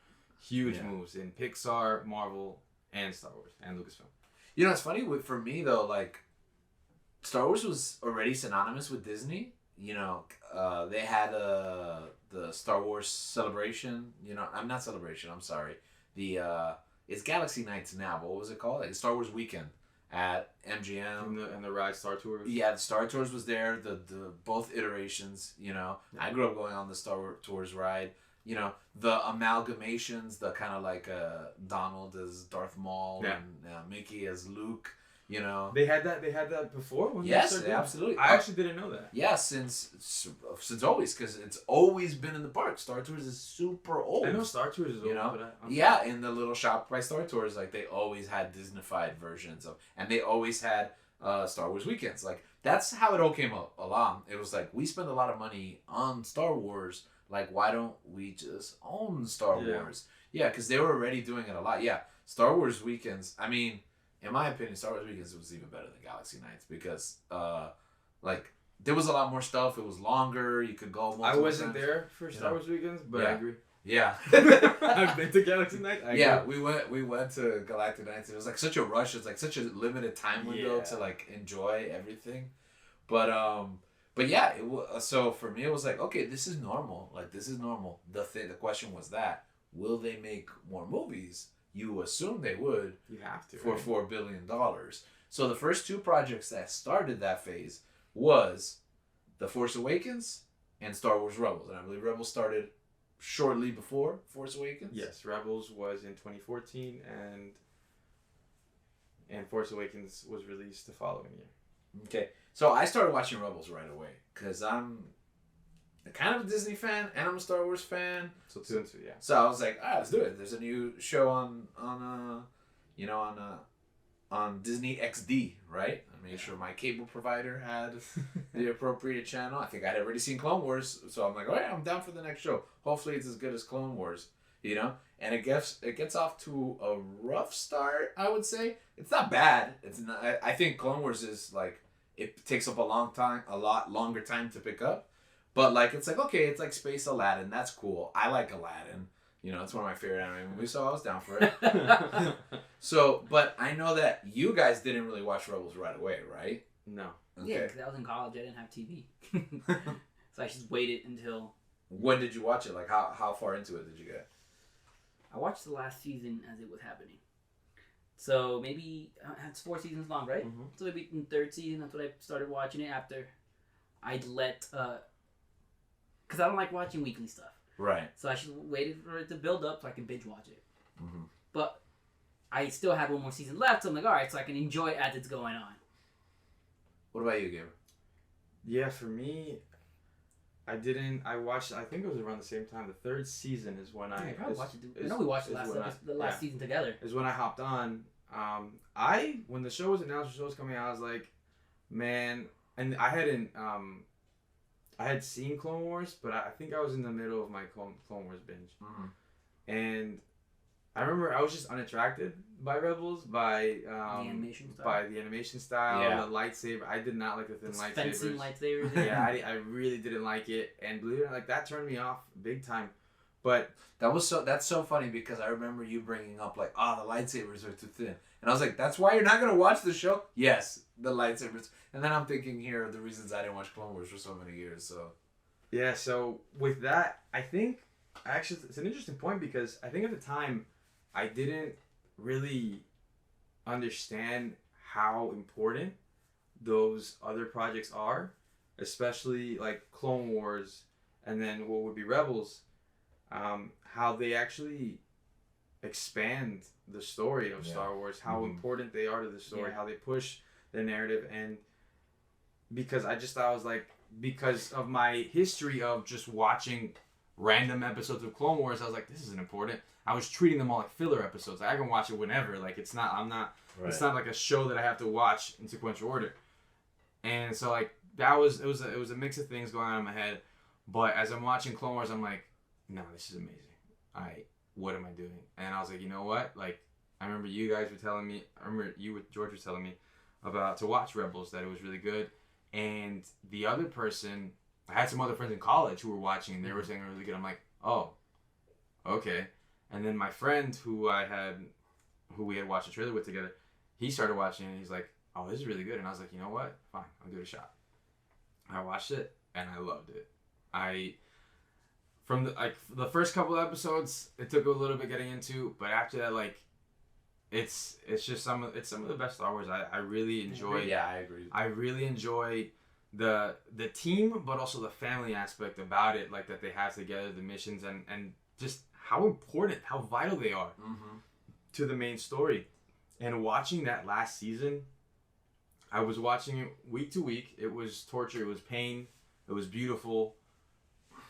huge moves in Pixar, Marvel, and Star Wars and Lucasfilm. It's funny for me though, like Star Wars was already synonymous with Disney. They had the Star Wars celebration. I'm not celebration. I'm sorry. It's Galaxy Nights now. But what was it called? Like Star Wars Weekend at MGM. And the ride Star Tours. Yeah, the Star Tours was there. The both iterations. I grew up going on the Star Tours ride. The amalgamations, the kind of like Donald as Darth Maul and Mickey as Luke. You know. They had that before. When Yes, they started doing it? absolutely. I actually didn't know that. Yeah, since always, because it's always been in the park. Star Tours is super old. I know Star Tours is old, You know? but Yeah, in the little shop by Star Tours, like they always had Disneyfied versions of, and they always had Star Wars weekends. Like that's how it all came along. It was like we spend a lot of money on Star Wars. Like why don't we just own Star Wars? Yeah, because they were already doing it a lot. Yeah, Star Wars weekends. I mean, in my opinion, Star Wars weekends was even better than Galaxy Nights because like there was a lot more stuff. It was longer. You could go. I wasn't there for Star Wars weekends, but I agree. Yeah. I've been to Galaxy Night. We went to Galactic Nights. It was like such a rush. It's like such a limited time window to like enjoy everything. But yeah, so for me it was like, okay, this is normal. Like this is normal. The question was that will they make more movies? You assume they would. You have to. For $4 billion. So the first two projects that started that phase was The Force Awakens and Star Wars Rebels. And I believe Rebels started shortly before Force Awakens. Yes, Rebels was in 2014 and Force Awakens was released the following year. Okay. So I started watching Rebels right away because I'm kind of a Disney fan and I'm a Star Wars fan. So 2 and 2, yeah. So I was like, let's do it. There's a new show on Disney XD, right? I made sure my cable provider had the appropriate channel. I think I'd already seen Clone Wars, so I'm like, all right, I'm down for the next show. Hopefully it's as good as Clone Wars, you know? And it gets off to a rough start, I would say. It's not bad. It's not. I think Clone Wars is like, it takes up a lot longer time to pick up. But like, it's like, okay, it's like Space Aladdin. That's cool. I like Aladdin. You know, it's one of my favorite anime movies, so I was down for it. So, but I know that you guys didn't really watch Rebels right away, right? No. Okay. Yeah, because I was in college. I didn't have TV. So I just waited until... When did you watch it? Like, how far into it did you get? I watched the last season as it was happening. So maybe... it's 4 seasons long, right? Mm-hmm. So maybe in the 3rd season, that's when I started watching it after I'd let... Because I don't like watching weekly stuff. Right. So I just waited for it to build up so I can binge watch it. Mm-hmm. But I still had 1 more season left, so I'm like, all right, so I can enjoy it as it's going on. What about you, Gabriel? Yeah, for me, I watched, I think it was around the same time. The 3rd season is when I watched it. I know we watched the last season together. Is when I hopped on. When the show was announced, the show was coming out, I was like, man, and I hadn't, I had seen Clone Wars, but I think I was in the middle of my Clone Wars binge. Mm-hmm. And I remember I was just unattracted by Rebels, by the animation style. by the animation style, the lightsaber. I did not like the thin lightsabers. Fencing lightsabers. Yeah, I really didn't like it, and believe it or not, like that turned me off big time. But that's so funny because I remember you bringing up like, the lightsabers are too thin, and I was like, that's why you're not gonna watch the show. Yes, the lightsabers, and then I'm thinking here are the reasons I didn't watch Clone Wars for so many years. So yeah, so with that, I think actually it's an interesting point because I think at the time I didn't really understand how important those other projects are, especially like Clone Wars and then what would be Rebels, how they actually expand the story of Star Wars, how important they are to the story, how they push the narrative. And because I just thought, I was like, because of my history of just watching random episodes of Clone Wars, I was like, this isn't important. I was treating them all like filler episodes. Like, I can watch it whenever. Like, it's not like a show that I have to watch in sequential order. And so like it was a mix of things going on in my head. But as I'm watching Clone Wars, I'm like, no, this is amazing. What am I doing? And I was like, you know what? Like, I remember you guys were telling me, George was telling me about to watch Rebels, that it was really good. And the other person, I had some other friends in college who were watching and they were saying it was really good. I'm like, oh, okay. And then my friend who we had watched the trailer with together, he started watching and he's like, oh, this is really good. And I was like, you know what? Fine, I'll give it a shot. I watched it and I loved it. From the first couple of episodes, it took a little bit getting into, but after that, like, it's just some of the best Star Wars. I really enjoy. Yeah, I agree. I really enjoy the team, but also the family aspect about it, like that they have together, the missions, and just how important, how vital they are to the main story. And watching that last season, I was watching it week to week. It was torture. It was pain. It was beautiful.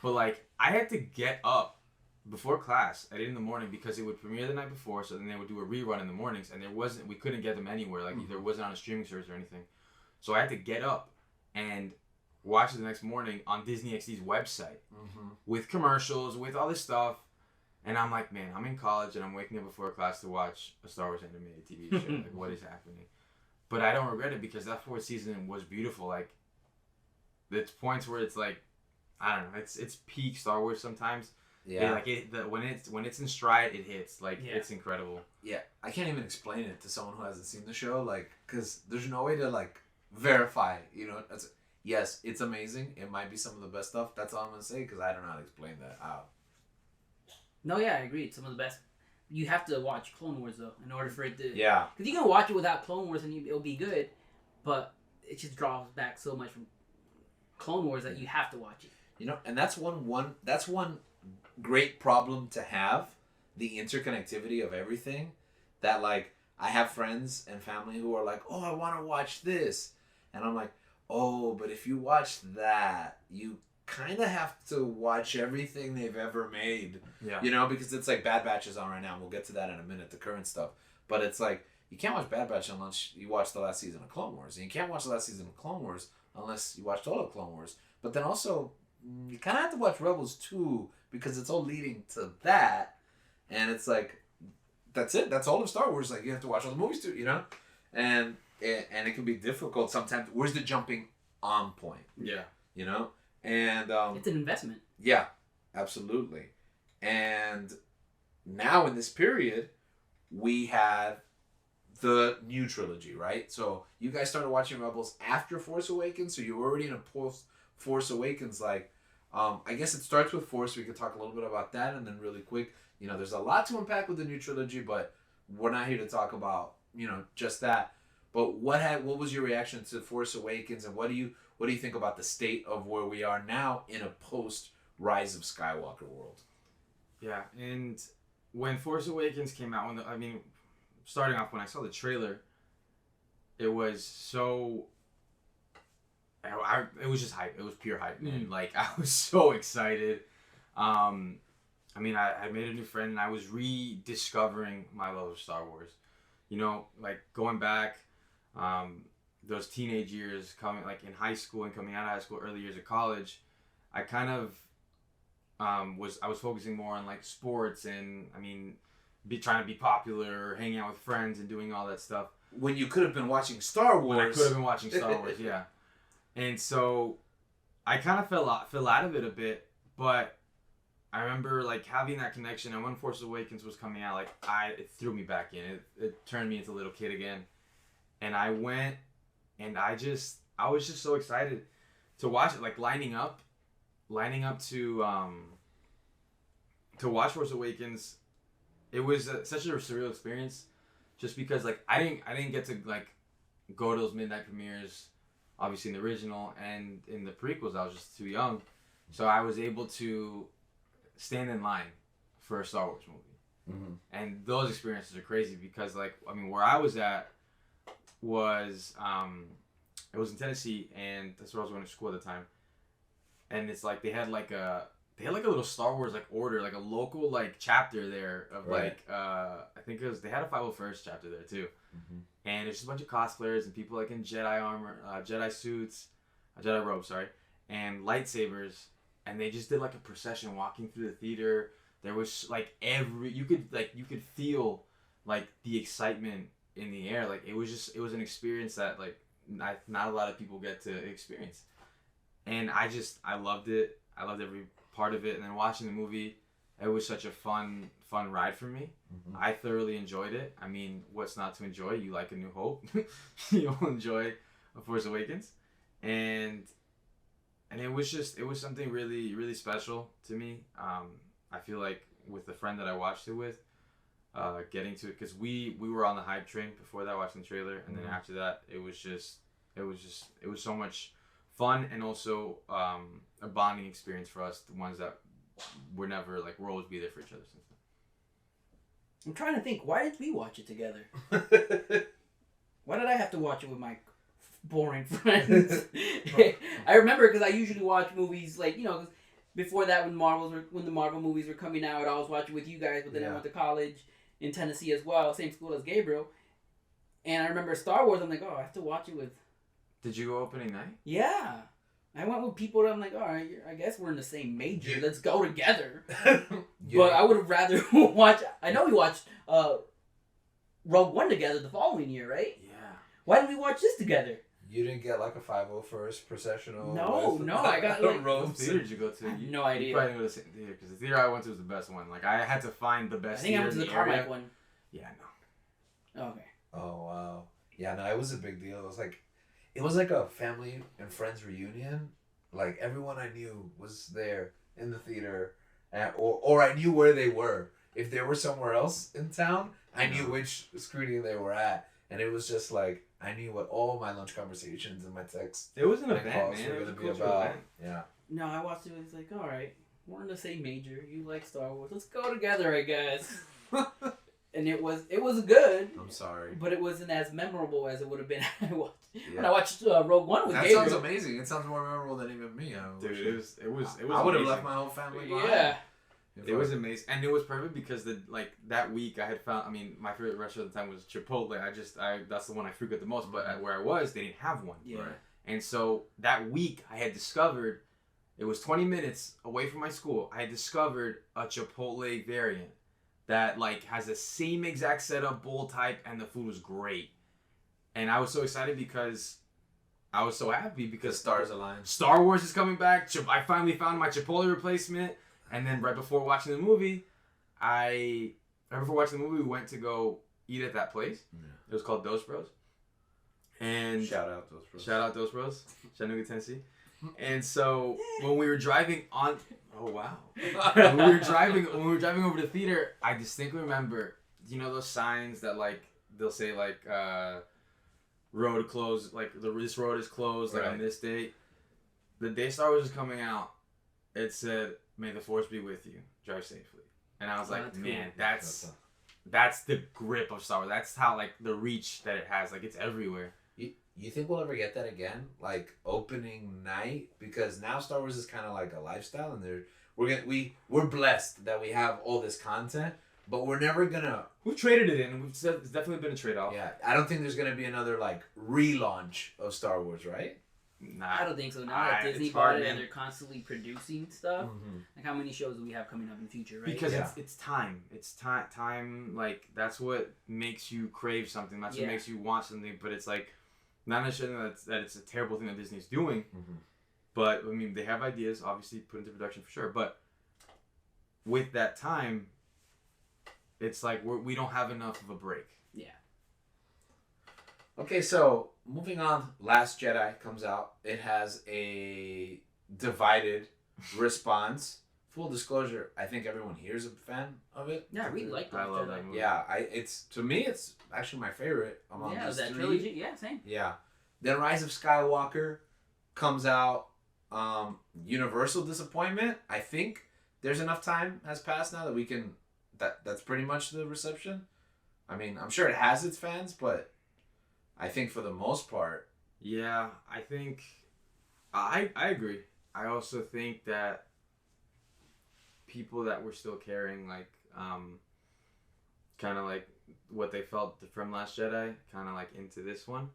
But like I had to get up before class at 8 in the morning because it would premiere the night before. So then they would do a rerun in the mornings, and we couldn't get them anywhere. Like either it wasn't on a streaming service or anything. So I had to get up and watch it the next morning on Disney XD's website with commercials, with all this stuff. And I'm like, man, I'm in college and I'm waking up before class to watch a Star Wars animated TV show. Like, what is happening? But I don't regret it because that fourth season was beautiful. Like, there's points where it's like, I don't know, it's peak Star Wars sometimes. Yeah. When it's in stride, it hits. Like, it's incredible. Yeah, I can't even explain it to someone who hasn't seen the show. Like, because there's no way to like verify. You know, yes, it's amazing. It might be some of the best stuff. That's all I'm gonna say because I don't know how to explain that out. No, yeah, I agree. It's some of the best. You have to watch Clone Wars though in order for it to. Yeah. Because you can watch it without Clone Wars and it'll be good, but it just draws back so much from Clone Wars that you have to watch it. You know, and that's one great problem to have, the interconnectivity of everything. That like I have friends and family who are like, oh, I want to watch this, and I'm like, oh, but if you watch that, you kind of have to watch everything they've ever made. Yeah. You know, because it's like Bad Batch is on right now. We'll get to that in a minute, the current stuff. But it's like, you can't watch Bad Batch unless you watch the last season of Clone Wars. And you can't watch the last season of Clone Wars unless you watched all of Clone Wars. But then also, you kind of have to watch Rebels too, because it's all leading to that. And it's like, that's it. That's all of Star Wars. Like, you have to watch all the movies too, you know? And it can be difficult sometimes. Where's the jumping on point? Yeah. You know? And it's an investment. Yeah, absolutely. And now in this period, we have the new trilogy, right? So you guys started watching Rebels after Force Awakens, so you were already in a post Force Awakens. Like, I guess it starts with Force. We could talk a little bit about that, and then really quick, you know, there's a lot to unpack with the new trilogy, but we're not here to talk about, you know, just that. But what was your reaction to Force Awakens, and what do you think about the state of where we are now in a post Rise of Skywalker world? Yeah, and when Force Awakens came out, starting off when I saw the trailer, it was so. It was just hype. It was pure hype, man. Like, I was so excited. I made a new friend, and I was rediscovering my love of Star Wars. You know, like going back. Those teenage years coming like in high school and coming out of high school, early years of college, I kind of I was focusing more on like sports and trying to be popular, hanging out with friends and doing all that stuff. When you could have been watching Star Wars. When I could have been watching Star Wars, yeah. And so I kind of fell out of it a bit, but I remember like having that connection, and when Force Awakens was coming out, like it threw me back in. It turned me into a little kid again. And I went, and I was just so excited to watch it, like lining up to watch Force Awakens. It was such a surreal experience, just because like I didn't get to like go to those midnight premieres, obviously in the original and in the prequels. I was just too young, so I was able to stand in line for a Star Wars movie, and those experiences are crazy because where I was at was it was in Tennessee, and that's where I was going to school at the time. And it's like they had like a little Star Wars like order, like a local like chapter there of right. I think it was, they had a 501st chapter there too. And there's just a bunch of cosplayers and people like in Jedi armor, Jedi suits, Jedi robes, sorry, and lightsabers, and they just did like a procession walking through the theater. There was like you could feel like the excitement in the air. Like it was an experience that like not a lot of people get to experience, and I loved it. I loved every part of it. And then watching the movie, it was such a fun ride for me. I thoroughly enjoyed it. I mean, what's not to enjoy? You like A New Hope, you'll enjoy A Force Awakens, and it was something really, really special to me. I feel like with the friend that I watched it with, getting to it, because we were on the hype train before that, watching the trailer, and then after that it was so much fun, and also a bonding experience for us, the ones that we'll always be there for each other since then. I'm trying to think, why did we watch it together? Why did I have to watch it with my boring friends. I remember because I usually watch movies like, 'cause before that when the Marvel movies were coming out, I was watching with you guys. But then I went to college in Tennessee as well, same school as Gabriel. And I remember Star Wars. I'm like, oh, I have to watch it with. Did you go opening night? Yeah. I went with people that I'm like, all right, I guess we're in the same major. Let's go together. But I would have rather watch. I know we watched Rogue One together the following year, right? Yeah. Why didn't we watch this together? You didn't get like a 501st processional? No, I got like. What theater did you go to? I have no idea. You probably didn't go to the same theater because the theater I went to was the best one. Like I had to find the best. I think I theater went to the in area. Carmike one. Yeah, no. Okay. Oh wow. Yeah, no, it was a big deal. It was like a family and friends reunion. Like everyone I knew was there in the theater, or I knew where they were. If they were somewhere else in town, I knew which screening they were at, and it was just like I knew what all my lunch conversations and my texts. It was an and event, calls man. were It was gonna a be cultural about. event. Yeah. No, I watched it. It's like, all right, we're in the same major. You like Star Wars. Let's go together, I guess. And it was good. I'm sorry. But it wasn't as memorable as it would have been when Yeah. I watched Rogue One with That Gabriel. sounds amazing. It sounds more memorable than even me. Dude, it was. I would have amazing. left my whole family behind. Yeah. It was amazing, and it was perfect because that week I had found. I mean, my favorite restaurant at the time was Chipotle. That's the one I frequent the most. But at where I was, they didn't have one. Yeah. Right. And so that week I had discovered, it was 20 minutes away from my school. I had discovered a Chipotle variant that has the same exact setup, bowl type, and the food was great. And I was so excited because I was so happy because stars aligned. Star Wars is coming back. I finally found my Chipotle replacement. And then right before watching the movie, we went to go eat at that place. Yeah. It was called Dos Bros. And Shout out Dos Bros. Shout out Dos Bros, Chattanooga, Tennessee. And so when we were driving on, oh wow, when we were driving over to the theater, I distinctly remember, those signs that they'll say road closed, this road is closed on this date. The day Star Wars was coming out, it said, "May the Force be with you. Drive safely." And I was like, that's man, cool. that's the grip of Star Wars. That's how the reach that it has. It's everywhere. You think we'll ever get that again? Like opening night? Because now Star Wars is kind of like a lifestyle, and we're blessed that we have all this content, but we're never gonna. We've traded it in. It's definitely been a trade off. Yeah, I don't think there's gonna be another relaunch of Star Wars, right? Nah, I don't think so. Now that Disney it's hard, bought it man. and they're constantly producing stuff, like how many shows do we have coming up in the future, right? Because it's time. It's time. That's what makes you crave something. That's what makes you want something. But it's not necessarily that it's a terrible thing that Disney's doing. But I mean, they have ideas, obviously put into production for sure. But with that time, it's we don't have enough of a break. Yeah. Okay, so moving on, Last Jedi comes out. It has a divided response. Full disclosure, I think everyone here is a fan of it. Yeah, I really like that. I love that movie. Yeah, to me, it's actually my favorite among these that three. trilogy. Yeah, same. Yeah. Then Rise of Skywalker comes out. Universal disappointment. I think there's enough time has passed now that we can. That's pretty much the reception. I mean, I'm sure it has its fans, but I think for the most part. Yeah, I think I agree. I also think that people that were still carrying kind of what they felt from Last Jedi kind of into this one,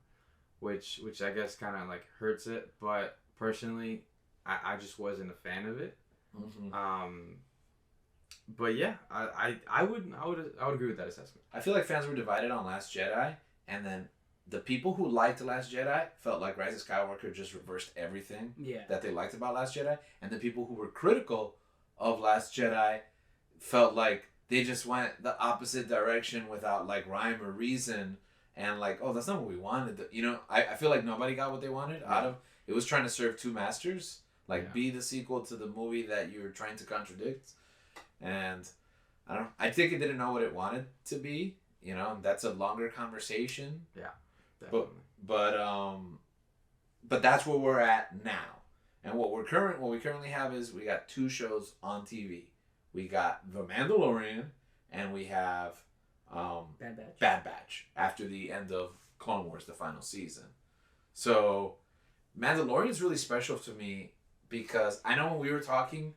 which I guess kind of hurts it. But personally, I just wasn't a fan of it. But yeah, I would agree with that assessment. I feel like fans were divided on Last Jedi, and then the people who liked Last Jedi felt like Rise of Skywalker just reversed everything that they liked about Last Jedi, and the people who were critical of Last Jedi felt like they just went the opposite direction without rhyme or reason, and oh, that's not what we wanted. I feel like nobody got what they wanted out of it. Was trying to serve two masters, be the sequel to the movie that you're trying to contradict, and I think it didn't know what it wanted to be. That's a longer conversation. Yeah. Definitely. But that's where we're at now, and what we currently have is we got two shows on TV. We got The Mandalorian, and we have Bad Batch. Bad Batch after the end of Clone Wars, the final season. So Mandalorian is really special to me because I know when we were talking,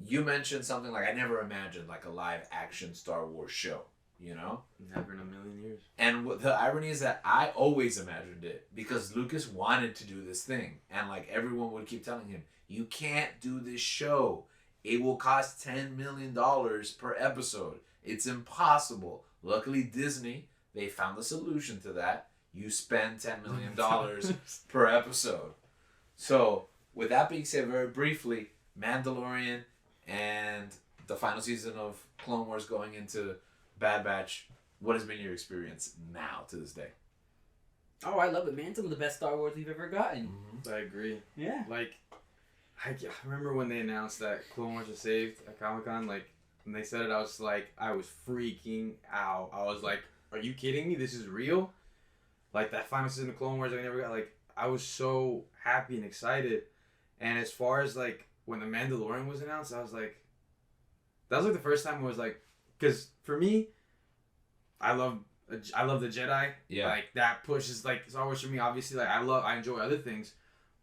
you mentioned something like I never imagined like a live action Star Wars show, you know? Never in a million years. And the irony is that I always imagined it because Lucas wanted to do this thing. And like everyone would keep telling him, you can't do this show. It will cost $10 million per episode. It's impossible. Luckily, Disney, they found the solution to that. You spend $10 million per episode. So, with that being said, very briefly, Mandalorian and the final season of Clone Wars going into Bad Batch, what has been your experience now to this day? Oh, I love it, man. Some of the best Star Wars we've ever gotten. I agree. Yeah. Like, I remember when they announced that Clone Wars was saved at Comic-Con, like, when they said it, I was freaking out. I was like, are you kidding me? This is real? Like, that final season of Clone Wars I never got, like, I was so happy and excited. And as far as, like, when The Mandalorian was announced, I was like, that was, like, the first time I was like, because for me, I love the Jedi. Yeah. Like, that pushes, like, Star Wars for me, obviously. Like, I enjoy other things.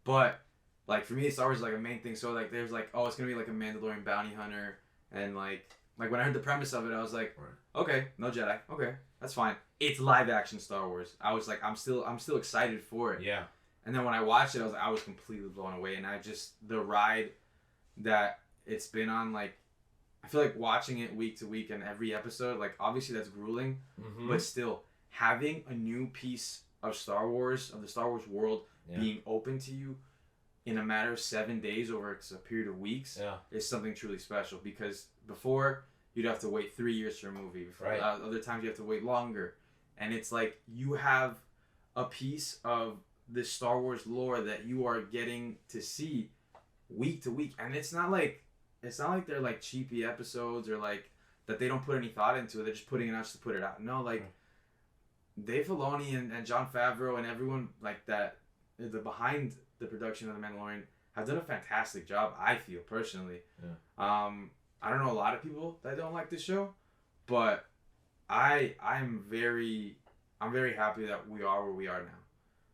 But, like, for me, Star Wars is, like, a main thing. So, like, there's, like, oh, it's going to be, like, a Mandalorian bounty hunter. And, like, when I heard the premise of it, I was like, okay, no Jedi. Okay, that's fine. It's live action Star Wars. I was like, I'm still excited for it. Yeah. And then when I watched it, I was completely blown away. And the ride that it's been on, like, I feel like watching it week to week and every episode, like, obviously that's grueling, but still, having a new piece of Star Wars, of the Star Wars world, being open to you in a matter of 7 days over a period of weeks is something truly special. Because before, you'd have to wait 3 years for a movie. Before, other times you have to wait longer. And it's like you have a piece of this Star Wars lore that you are getting to see week to week. And it's not like they're like cheapy episodes or like that they don't put any thought into it. They're just putting it out just to put it out. No, like Dave Filoni and Jon Favreau and everyone like that, the behind the production of The Mandalorian have done a fantastic job, I feel, personally. Yeah. I don't know a lot of people that don't like this show, but I'm very happy that we are where we are now.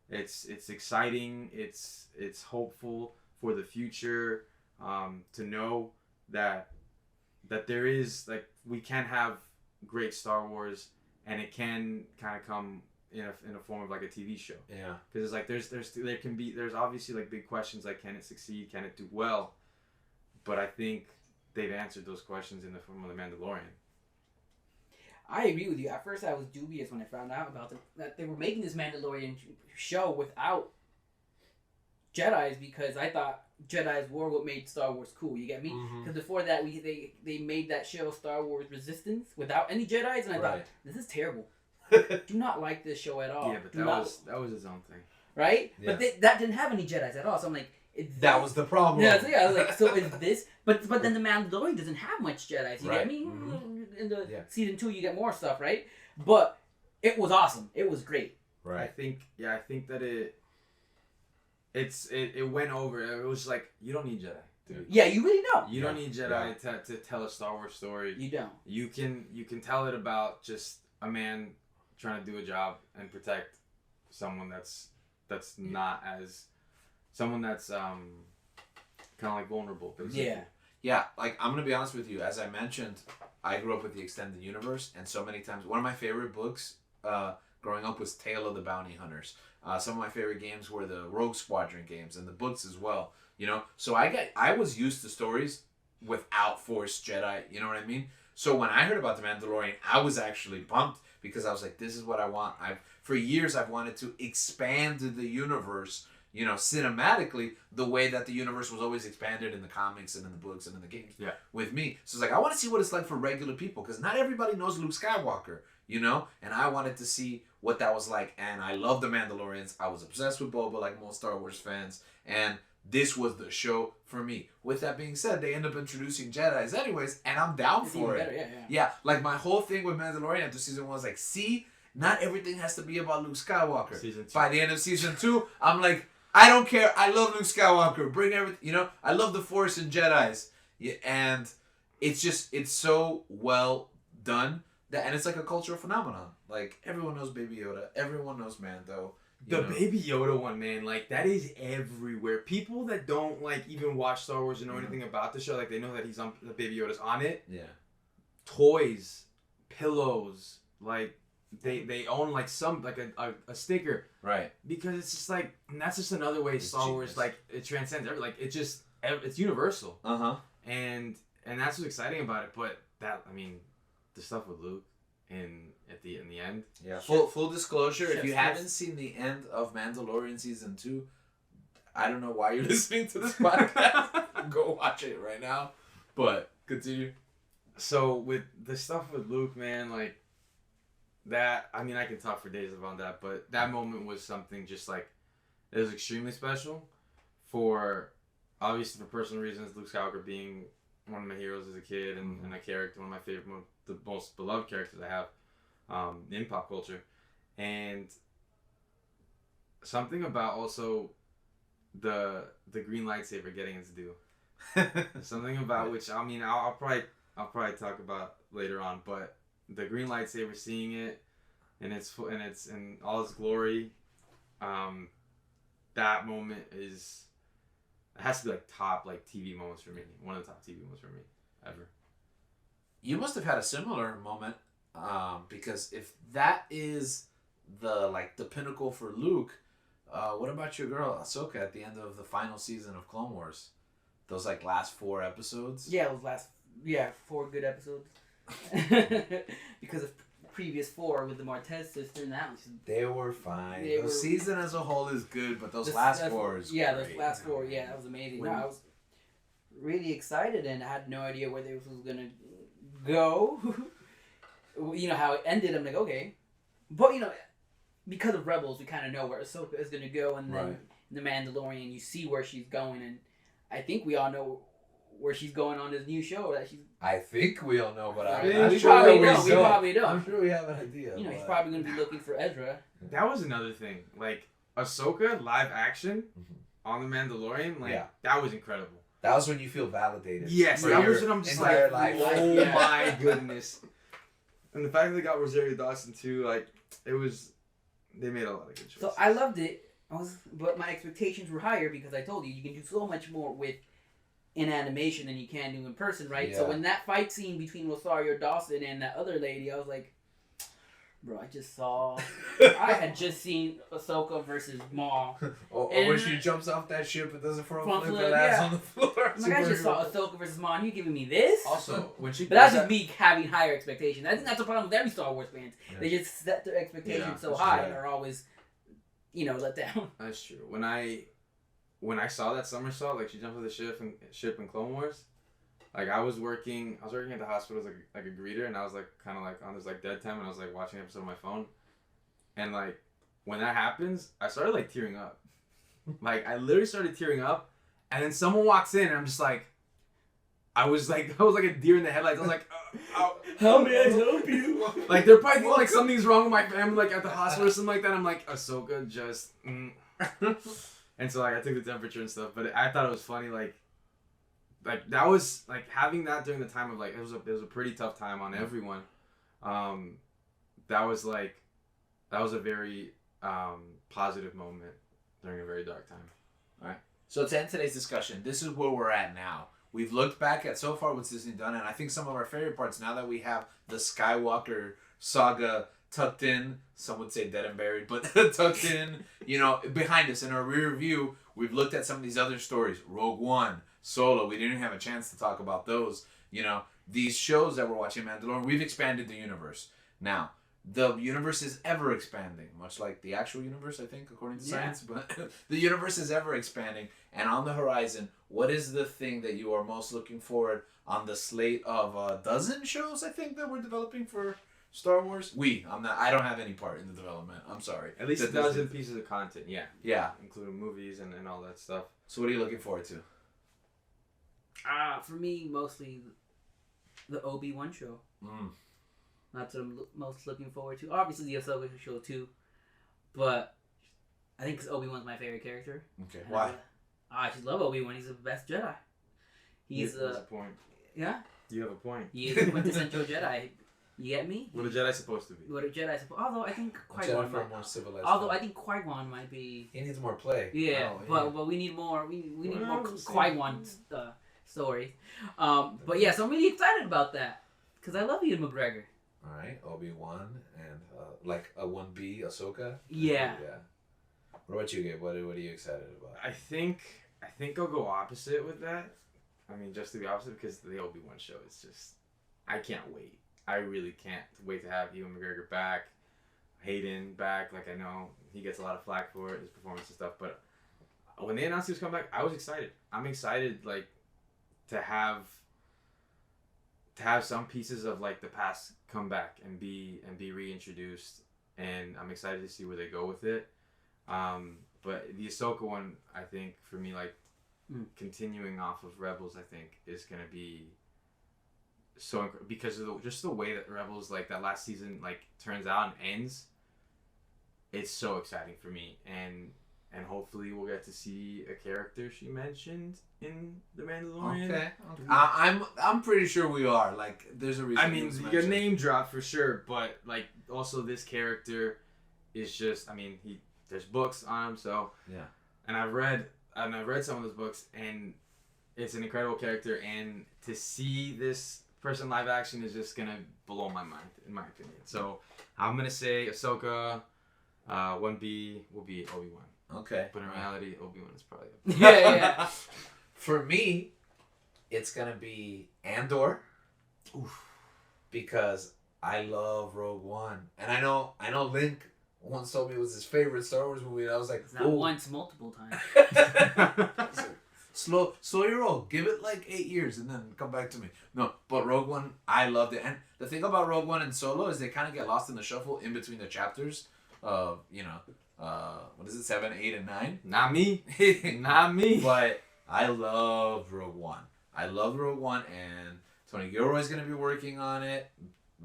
It's exciting. It's hopeful for the future. To know that there is, like, we can have great Star Wars and it can kind of come in a form of like a TV show. Yeah. Because it's like there's obviously like big questions like, can it succeed? Can it do well? But I think they've answered those questions in the form of The Mandalorian. I agree with you. At first, I was dubious when I found out about that they were making this Mandalorian show without Jedis, because I thought Jedis were what made Star Wars cool. You get me? Because before that, they made that show Star Wars Resistance without any Jedis, and I thought, this is terrible. Do not like this show at all. Yeah, but that was his own thing. Right? Yeah. But that didn't have any Jedis at all. So I'm like, that was the problem. Yeah, so I was like, so is this? But then the Mandalorian doesn't have much Jedis. You get me? In the season 2, you get more stuff, right? But it was awesome. It was great. Right. I think that it went over. It was like, you don't need Jedi, dude. Yeah, you really don't. You don't need Jedi to tell a Star Wars story. You don't. You can tell it about just a man trying to do a job and protect someone that's not as someone that's kind of like vulnerable, basically. Yeah, like, I'm gonna be honest with you. As I mentioned, I grew up with the extended universe, and so many times one of my favorite books growing up was Tale of the Bounty Hunters. Some of my favorite games were the Rogue Squadron games and the books as well. You know, so I was used to stories without Force Jedi. You know what I mean? So when I heard about The Mandalorian, I was actually pumped because I was like, this is what I want. For years I've wanted to expand the universe, you know, cinematically, the way that the universe was always expanded in the comics and in the books and in the games with me. So it's like, I want to see what it's like for regular people, because not everybody knows Luke Skywalker, you know? And I wanted to see what that was like. And I love The Mandalorians. I was obsessed with Boba, like most Star Wars fans. And this was the show for me. With that being said, they end up introducing Jedis anyways, and I'm down for it. Better, yeah, like my whole thing with Mandalorian after season 1 was like, see, not everything has to be about Luke Skywalker. By the end of season 2, I'm like, I don't care. I love Luke Skywalker. Bring everything. You know, I love the Force and Jedis. Yeah, and it's so well done that, and it's like a cultural phenomenon. Like, everyone knows Baby Yoda. Everyone knows Mando. The Baby Yoda one, man, like, that is everywhere. People that don't, like, even watch Star Wars or know anything about the show, like, they know that the Baby Yoda's on it. Yeah. Toys, pillows, like, they own, like, a sticker. Right. Because it's just, like, and that's just another way Star Wars, like, it transcends everything. Like, it's universal. Uh-huh. And that's what's exciting about it. But the stuff with Luke in the end. Yeah. Full disclosure, if you haven't seen the end of Mandalorian season 2, I don't know why you're listening to this podcast. Go watch it right now. But continue. So with the stuff with Luke, man, like that, I can talk for days about that, but that moment was something just like, it was extremely special obviously for personal reasons, Luke Skywalker being one of my heroes as a kid and a character, one of my favorite, the most beloved characters I have in pop culture. And something about also the green lightsaber getting its due. Something about which, I'll probably talk about later on, but the green lightsaber, seeing it and it's in all its glory, that moment it has to be like top TV moments for me. One of the top TV moments for me ever. You must have had a similar moment, because if that is the pinnacle for Luke, what about your girl Ahsoka at the end of the final season of Clone Wars? Those last 4 episodes. Yeah, those last 4 good episodes. Because of previous 4 with the Martez sister and that one. They were fine. The season as a whole is good, but those last 4 is great. Those last 4, that was amazing. I was really excited and I had no idea where this was gonna go. How it ended. I'm like, okay, but because of Rebels, we kind of know where Ahsoka is gonna go, and then in The Mandalorian, you see where she's going, and I think we all know where she's going on this new show that she's. I think we all know, but we probably don't. We probably don't. I'm sure we have an idea. He's probably going to be looking for Ezra. That was another thing. Ahsoka live action on The Mandalorian, that was incredible. That was when you feel validated. Yes, that was when I'm just like, oh my goodness. And the fact that they got Rosario Dawson too, they made a lot of good choices. So I loved it. But my expectations were higher because I told you can do so much more in animation than you can do in person, right? Yeah. So when that fight scene between Rosario Dawson and that other lady, I was like, bro, I had just seen Ahsoka versus Maul. When she jumps off that ship and does a front flip and lands on the floor. I just saw Ahsoka versus Maul, and you giving me this? Also, when she... But that's just me having higher expectations. I think that's the problem with every Star Wars fans. Yeah. They just set their expectations so high and are always, let down. That's true. When I saw that somersault, she jumped off the ship in Clone Wars, I was working at the hospital as a greeter, and I was kind of on this dead time, and I was watching an episode on my phone, and when that happens, I started tearing up, I literally started tearing up, and then someone walks in, and I'm just I was like a deer in the headlights. I was how may I help you? They're probably thinking something's wrong with my family, at the hospital or something like that. I'm Ahsoka just. And so I took the temperature and stuff, but I thought it was funny. That was having that during the time of it was a pretty tough time on everyone. That was a very positive moment during a very dark time. All right. So to end today's discussion, this is where we're at now. We've looked back at so far what's Disney done, and I think some of our favorite parts now that we have the Skywalker saga tucked in, some would say dead and buried, but tucked in, behind us in our rear view, we've looked at some of these other stories. Rogue One, Solo, we didn't have a chance to talk about those. These shows that we're watching, Mandalorian, we've expanded the universe. Now, the universe is ever expanding, much like the actual universe, I think, according to science, but the universe is ever expanding. And on the horizon, what is the thing that you are most looking forward on the slate of a dozen shows, I think, that we're developing for Star Wars? I don't have any part in the development. I'm sorry. At least a dozen pieces of content, yeah. Yeah. Including movies and all that stuff. So what are you looking forward to? For me, mostly the Obi-Wan show. That's what I'm most looking forward to. Obviously, the Ahsoka show, too. But I think Obi-Wan's my favorite character. Okay. Why? I just love Obi-Wan. He's the best Jedi. He's a point. Yeah? You have a point. He is a quintessential Jedi. You get me? What a Jedi supposed to be. What a Jedi supposed. Although I think Jedi for a more civilized. Although I think Qui-Gon might be. He needs more play. Yeah, Oh, but we need more. We need more we'll Qui-Gon stories. But yes, I'm really excited about that because I love Ian McGregor. All right, Obi-Wan and like a 1B Ahsoka. Yeah. Yeah. What about you, Gabe? What are you excited about? I think I'll go opposite with that. I mean, just to be opposite because the Obi-Wan show is just, I can't wait. I really can't wait to have Ewan McGregor back, Hayden back. Like I know he gets a lot of flack for it, his performance and stuff, but when they announced he was coming back, I was excited. I'm excited like to have some pieces of like the past come back and be reintroduced, and I'm excited to see where they go with it. But the Ahsoka one, I think for me, like continuing off of Rebels, I think is gonna be so because of just the way that Rebels like that last season like turns out and ends. It's so exciting for me, and hopefully we'll get to see a character she mentioned in The Mandalorian. Okay. I'm pretty sure we are. Like, there's a reason. I mean, your name drop for sure, but like also this character is just. I mean, there's books on him, so yeah. And I've read some of those books, and it's an incredible character. And to see this person live action is just gonna blow my mind, in my opinion. So I'm gonna say Ahsoka. 1B will be Obi-Wan. Okay. But in reality, Obi-Wan is probably Yeah. For me, it's gonna be Andor. Oof. Because I love Rogue One, and I know Link once told me it was his favorite Star Wars movie, and I was like, Not once, multiple times. slow your roll. Give it like 8 years, and then come back to me. No, but Rogue One, I loved it, and the thing about Rogue One and Solo is they kind of get lost in the shuffle in between the chapters. What is it, 7, 8, and 9? Not me. Not me. But I love Rogue One. I love Rogue One, and Tony Gilroy's going to be working on it.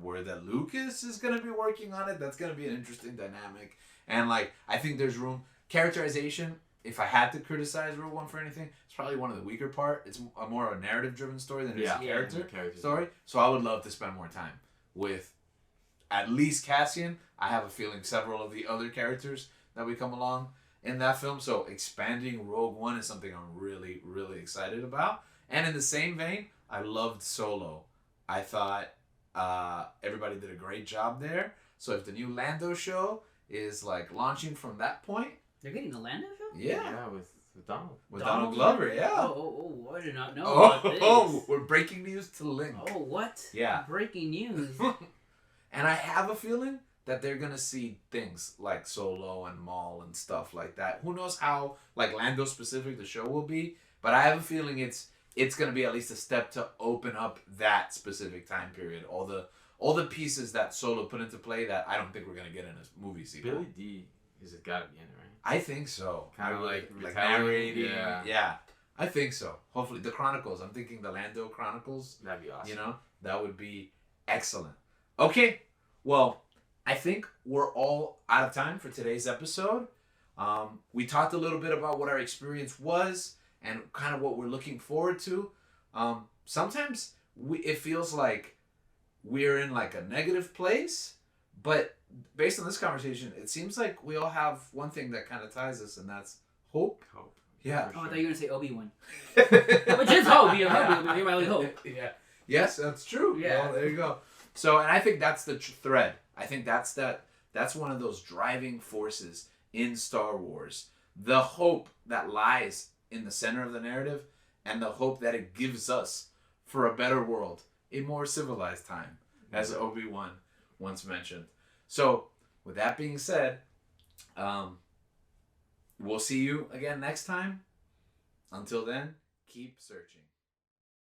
Where that Lucas is going to be working on it, that's going to be an interesting dynamic. And, like, I think there's room. Characterization, if I had to criticize Rogue One for anything, it's probably one of the weaker part. It's a more of a narrative-driven story than it is a character story. So I would love to spend more time with at least Cassian. I have a feeling several of the other characters that we come along in that film. So expanding Rogue One is something I'm really, really excited about. And in the same vein, I loved Solo. I thought everybody did a great job there. So if the new Lando show is like launching from that point. They're getting a Lando show? Yeah, with Donald. With Donald Glover, yeah. Oh, I did not know about this. Oh, we're breaking news to Link. Oh, what? Yeah. Breaking news. And I have a feling that they're going to see things like Solo and Maul and stuff like that. Who knows how, like, Lando specific the show will be, but I have a feeling it's going to be at least a step to open up that specific time period. All the pieces that Solo put into play that I don't think we're going to get in a movie sequel. Billy D is it got to be in it, right? I think so. Kind of like narrating. Yeah. I think so. Hopefully. The Chronicles. I'm thinking the Lando Chronicles. That'd be awesome. You know? That would be excellent. Okay. Well, I think we're all out of time for today's episode. We talked a little bit about what our experience was and kind of what we're looking forward to. Sometimes it feels like we're in like a negative place, but based on this conversation, it seems like we all have one thing that kind of ties us, and that's hope. Hope. Yeah. Oh, I thought you were going to say Obi-Wan. Which is hope. You're my only hope. Yeah. Yes, that's true. Yeah. Well, there you go. So, and I think that's the thread. I think that's one of those driving forces in Star Wars. The hope that lies in the center of the narrative, and the hope that it gives us for a better world, a more civilized time, as Obi-Wan once mentioned. So, with that being said, we'll see you again next time. Until then, keep searching.